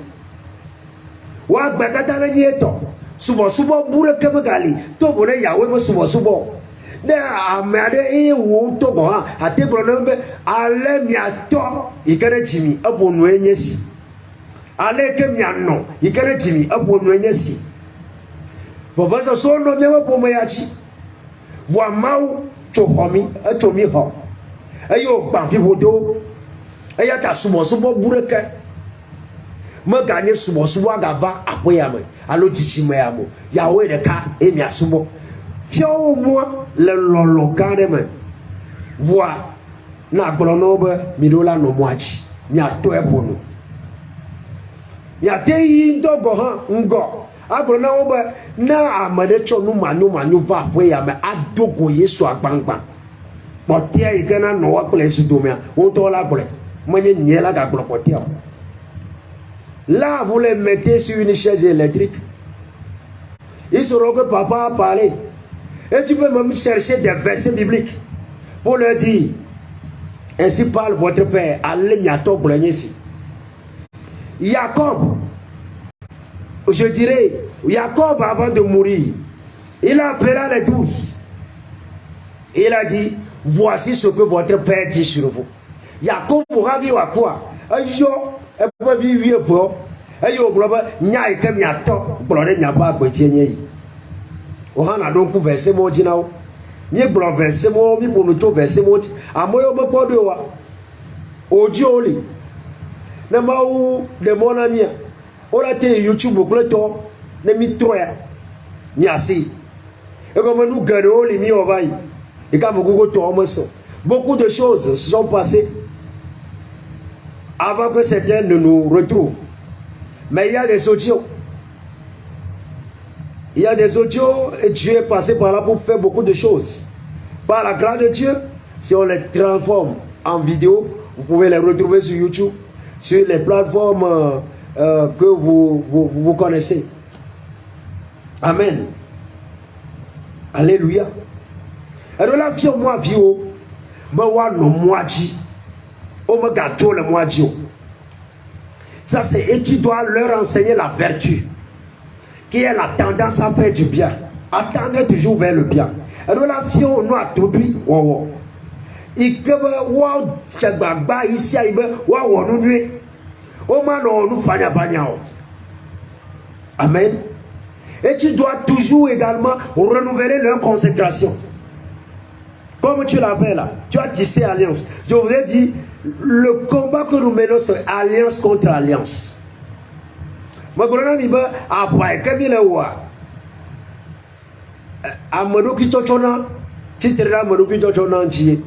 Wa bakata na nyeto. Souvent, boule que gali. Tout le monde est yahweh, mais souvent. Ne amade e wo to go ha ate pronombe ale miato ikere chimi abonu enyesi ale ke miano ikere chimi abonu enyesi vovasa so no nyama pomo yachi vo mau to homi atomi ho ayo gba fi bodo aya ta sumo bureke mo ganye sumo agava apoyame alo chichime yamo yawe de ka e miasumo fiao moi le lolo carrément voix na gbolonobe midola no moachi mi ato ebono mi ateyi ndogo han ngo agbona obe na amade cho nu manyu va we ya me adogo Yesu agbangba potia igana no wa pele sudomia o to la pele manye niela ga gbolo potia. Là vous les mettez sur une chaise électrique, ils sauront que papa a parlé. Et tu peux même chercher des versets bibliques pour leur dire, ainsi parle votre Père. Allez, miato ici. Jacob, je dirais, Jacob avant de mourir, il a appelé les 12. Il a dit, voici ce que votre Père dit sur vous. Jacob aura vu à quoi? Yo, et pas vivre fort. Et yo, nya et que miato, blonde nya pas gwenye. On a donc versé mon dinao. Ni blanc versé mon, mi pour nous tout verser mon. A moi on me pas de wa. Odioli. Na ma ou de mon ami. On a été YouTube au cloton. Ne mi troya. Ni assez. Et comme nous gagnons les mi on va. Et comme beaucoup beaucoup de choses se sont passées avant que certains ne nous retrouvent. Mais il y a des audios. Il y a des audios et Dieu est passé par là pour faire beaucoup de choses. Par la grâce de Dieu, si on les transforme en vidéo, vous pouvez les retrouver sur YouTube, sur les plateformes que vous connaissez. Amen. Alléluia. Et donc là, viens moi, vieux, moi, non, moi, dit, oh, me gâteau, le moi, dit. Ça, c'est, et tu dois leur enseigner la vertu, qui est la tendance à faire du bien, à tendre toujours vers le bien. Et donc là, si on a tout dit, wow, il peut wow, chagba ici, il peut wow, nous nuit, au moins nous fanya. Amen. Et tu dois toujours également renouveler leur consécration. Comme tu l'as fait là, tu as tissé alliance. Je vous ai dit, le combat que nous menons, c'est alliance contre alliance. Ma grande amie, après, quand il est où? Amadou qui t'ochona, tu te rends Amadou qui t'ochona entier.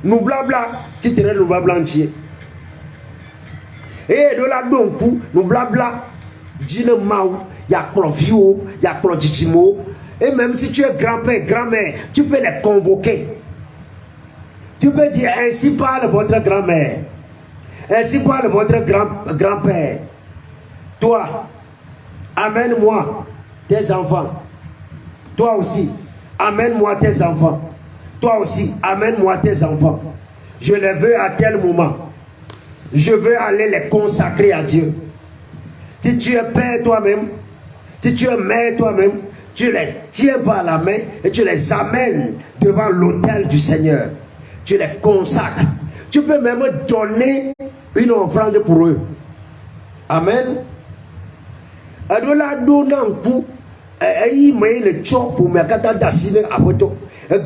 Nous blabla, tu te rends nous blabla entier. Et de là, donc, nous blabla, dîne maou, il y a profio, il y a prodigimo. Et même si tu es grand-père, grand-mère, tu peux les convoquer. Tu peux dire, ainsi parle votre grand-mère. Ainsi parle votre grand-père. Toi, amène-moi tes enfants. Toi aussi, amène-moi tes enfants. Toi aussi, amène-moi tes enfants. Je les veux à tel moment. Je veux aller les consacrer à Dieu. Si tu es père toi-même, si tu es mère toi-même, tu les tiens par la main et tu les amènes devant l'autel du Seigneur. Tu les consacres. Tu peux même donner une offrande pour eux. Amen. adola do na nku ayi mai le chop pour me kata dasine apoto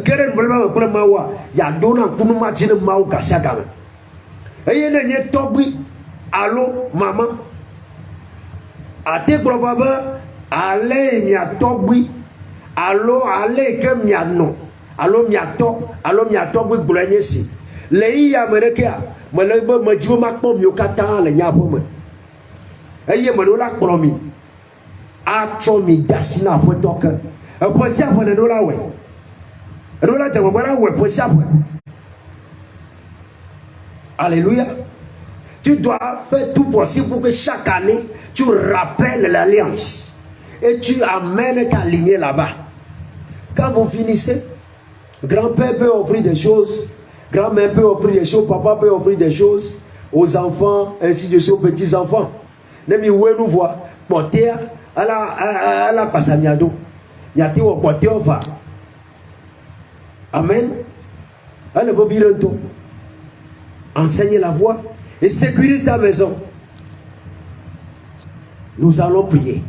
geren bolma ko ma wa ya do na nku ma chine ma o kasa kama ayi na nye togbi allo mama ate glova ba ale mia togbi allo ale ke mia no allo mia togbi gblanye si le yi amerika mele be majibo makpo mi o kata le nya po me ayi me do la kpro mi acho mi dasina apoto ke e posi apo le do la we e do la jamo bala we posi apo. Alléluia. Tu dois faire tout possible pour que chaque année tu rappelles l'alliance et tu amènes ta lignée là-bas. Quand vous finissez, grand-père peut offrir des choses, grand-mère peut offrir des choses, papa peut offrir des choses aux enfants, ainsi de suite, aux petits-enfants. Nemi où nous voit, porter à la passaniado. Yati ou porter au va. Amen. Elle veut vivre un tour. Enseigne la voie et sécurise ta maison. Nous allons prier.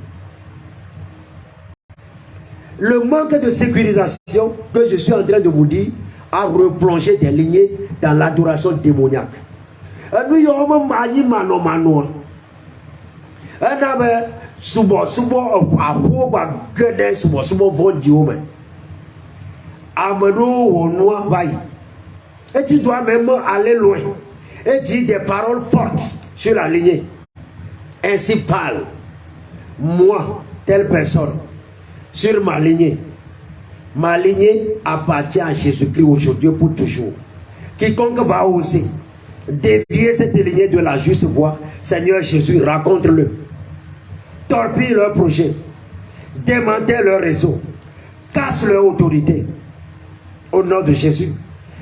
Le manque de sécurisation que je suis en train de vous dire a replongé des lignées dans l'adoration démoniaque. Nous y avons mani mano mano. Un homme subo apo ba gede subo vodio me. Amado wonwa vai. Et tu dois même aller loin et dire des paroles fortes sur la lignée. Ainsi parle, moi, telle personne, sur ma lignée. Ma lignée appartient à Jésus-Christ aujourd'hui pour toujours. Quiconque va oser dévier cette lignée de la juste voie, Seigneur Jésus, raconte-le. Torpille leur projet, démantèle leur réseau, casse leur autorité. Au nom de Jésus.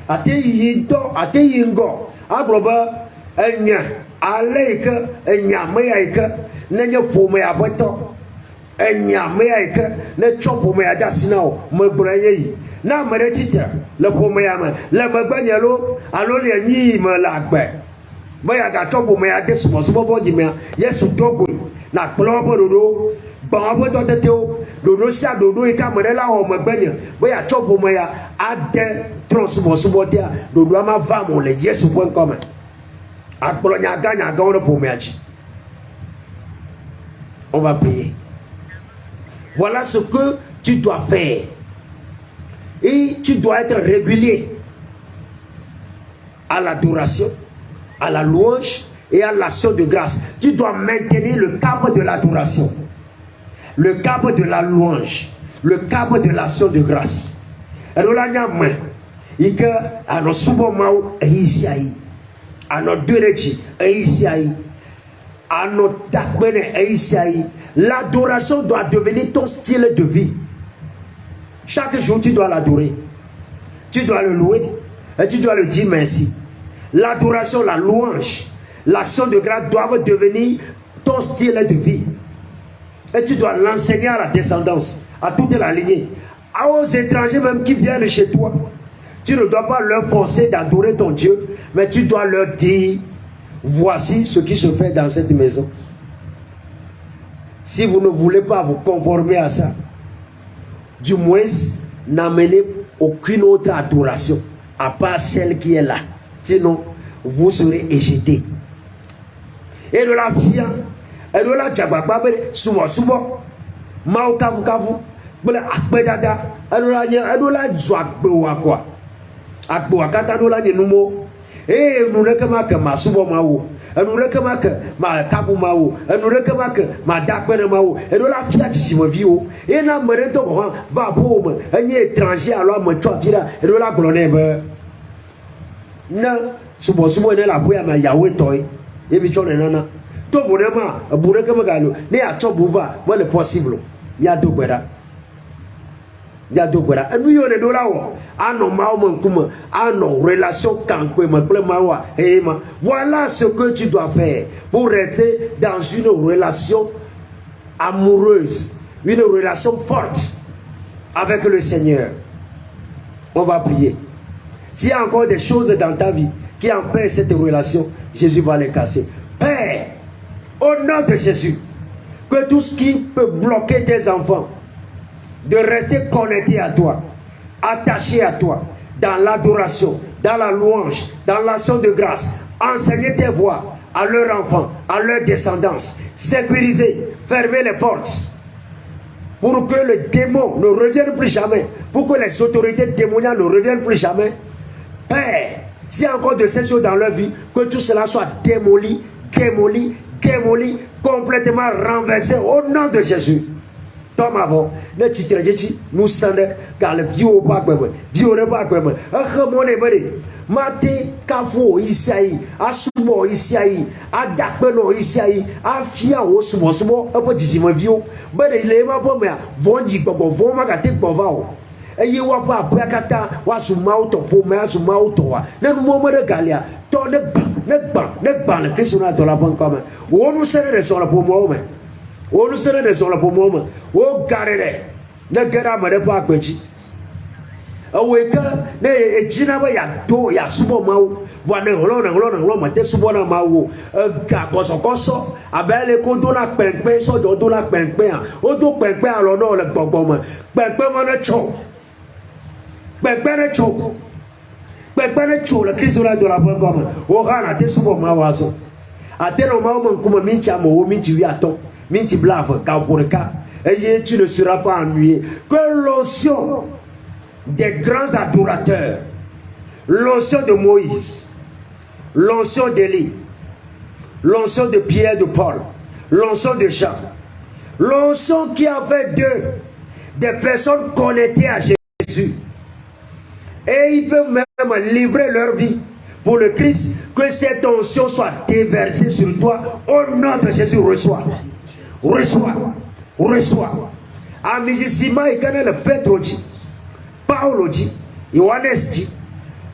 Ate yingo agloba enya aleke enya meyaike nenye pome abeto enya meyaike ne chopo me adasina o megbranye yi na mere tita le pome ya me le begbanyelo alo le nyi me la gbe me ya ga chopo me ade sumo boji me yesu togo na kplo bododo ba bo to teteo dodo sia dodo e ka mere la o megbanya me ya chopo me ya ade subo dia dodo ama va mo le yesu point comme akplo nya ga on pour meachi. On va prier. Voilà ce que tu dois faire. Et tu dois être régulier à l'adoration, à la louange et à l'action de grâce. Tu dois maintenir le cap de l'adoration, le cap de la louange, le cap de l'action de grâce. Alors là, ike ano subo mau eisiai ano durechi eisiai ano takbene eisiai. L'adoration doit devenir ton style de vie. Chaque jour tu dois l'adorer, tu dois le louer et tu dois le dire merci. L'adoration, la louange, l'action de grâce doivent devenir ton style de vie et tu dois l'enseigner à la descendance, à toute la lignée, aux étrangers même qui viennent chez toi. Tu ne dois pas leur forcer d'adorer ton Dieu, mais tu dois leur dire, voici ce qui se fait dans cette maison. Si vous ne voulez pas vous conformer à ça, du moins, n'amenez aucune autre adoration, à part celle qui est là. Sinon, vous serez éjectés. Et de la vie, et de la djababa, souvent, mao kavu kavu, akbedada, et de la joie, quoi. Akbo akata dola ni numo nous rekama ke masubo mawo nous rekama ke ma kafu mawo nous rekama ke ma dakbene mawo et dola fia tishimo vio et na merento ko va pome enye étranger alors me twa fira et dola glone be na subo ne la boya ma yawe toy e bi chone nana to bonema bure kama galo ne a to buva mo le possible mi adogbera. Nous y on là ano ano relation voilà ce que tu dois faire pour rester dans une relation amoureuse, une relation forte avec le Seigneur. On va prier. S'il y a encore des choses dans ta vie qui empêchent cette relation, Jésus va les casser. Père, au nom de Jésus, Que tout ce qui peut bloquer tes enfants de rester connectés à toi, attachés à toi, dans l'adoration, dans la louange, dans l'action de grâce, enseigner tes voix à leurs enfants, à leur descendance, sécuriser, fermer les portes, pour que le démon ne revienne plus jamais, pour que les autorités démoniaques ne reviennent plus jamais. Père, s'il y a encore de ces choses dans leur vie, que tout cela soit démoli, démoli, démoli, complètement renversé au nom de Jésus. Tom avant, ne titre nous sommes car le vieux au bas, vieux au bas, Mate kafo isiai, asubo isiai, adakbeno isiai, afia o subo subo, apo jijima vio. Bade ile ma po me vonji gbogbo von ma ka te gbova o. Eye wa pa apia kata wa su ma o to po me asu ma o to wa. Na nu mo de galia, to ne gba le Kristo na to la bon comme. O nu sere de so la po mo me. O nu sere de so la po mo me. O garere. Ne gera ma de pa agbeji. Aweka ne ejina ba ya do ya subo mawo wa ne holo ma te subo na mawo ga koso abele ko do la penpe so do la penpe a o do penpe a lo no le gbogbo mo penpe mo ne cho le Kristo la do la bon comme o ga na te subo mawo aso ate no mawo mo kuma minchi amo minchi wi aton minchi blave ka porka et tu ne seras pas ennuyé que l'onction des grands adorateurs, l'onction de Moïse, l'onction d'Élie, l'onction de Pierre, de Paul, l'onction de Jean, l'onction qui avait des personnes connectées à Jésus. Et ils peuvent même livrer leur vie pour le Christ, que cette onction soit déversée sur toi. Au nom de Jésus, reçois. Amisissima et Canel le Pétro dit, Paolo dit, Yohannes dit,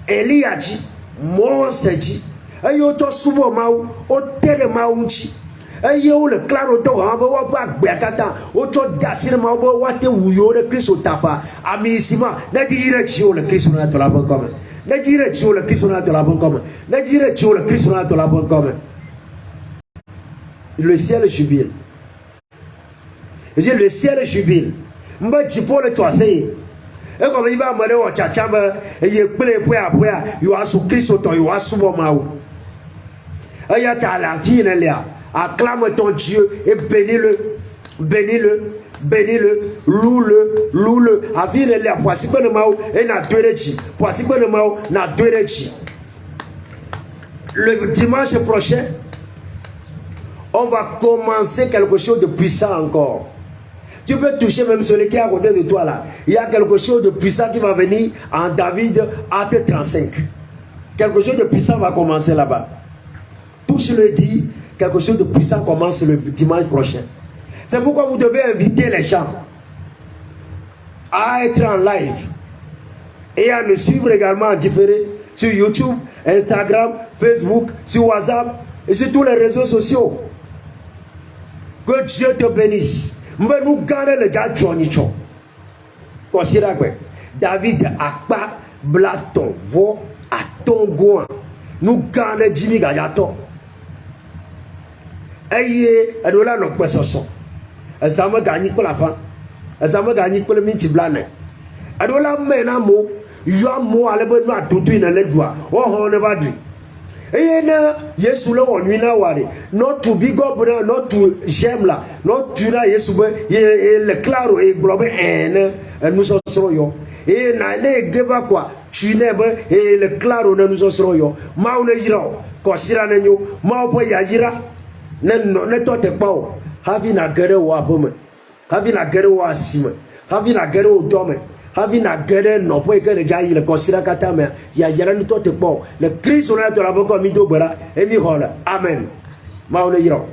Elia dit, Mose dit, ayo to subo mau, o tere mau nchi, ayo le claro to hamba wa ba bekata, o to dasine mau ba wate wuyo le Kristo tafa, amisima, na dire chio le Kristo na to la bon comme, na dire chio le Kristo na to la bon comme, na dire chio le Kristo na to la bon comme. Le ciel jubile. Je dis le ciel jubile. Mba jipo le toise. Et comme il va me au tchachamba, et il plaît pour après, il a sous Christ, il a sous mon maou. Et il y a la vie, acclame ton Dieu et bénis-le, loue-le, à vie, il a voici que le maou, et n'a deux réchis, voici que le maou, n'a deux réchis. Le dimanche prochain, on va commencer quelque chose de puissant encore. Tu peux toucher même celui qui est à côté de toi là. Il y a quelque chose de puissant qui va venir en David, acte 35. Quelque chose de puissant va commencer là-bas. Touche-le, dit, quelque chose de puissant commence le dimanche prochain. C'est pourquoi vous devez inviter les gens à être en live et à nous suivre également en différé sur YouTube, Instagram, Facebook, sur WhatsApp et sur tous les réseaux sociaux. Que Dieu te bénisse. Nous gagnons le gars Johnny Cho. Considère quoi? David Akpa Blaton Vo Atongoan. Nous gagnons Jimmy Gayato. Aïe, elle doit la pas son. Elle s'en va gagner pour la fin. Elle s'en va gagner pour le minti blanc. Elle doit la mettre un mot. Il y a un mot à l'époque à tout une lettre. Oh, on ne va dire. Et Yesu le on wina wari not to big up not to j'aime là not to la Yesu le claro et globe nous sommes yo et na le geva quoi tu n'aimes et le claro nous sommes yo ma on jira ko sira na nyo ma po ya jira ne to te pa o havi na gere wa bome havi na gere wa sima havi na gere o dome havi na gere no po ke le jayi le kosira kata me ya yara ni to te po le Christ on a to la boko mi do bora e mi hola amen ma on le yiro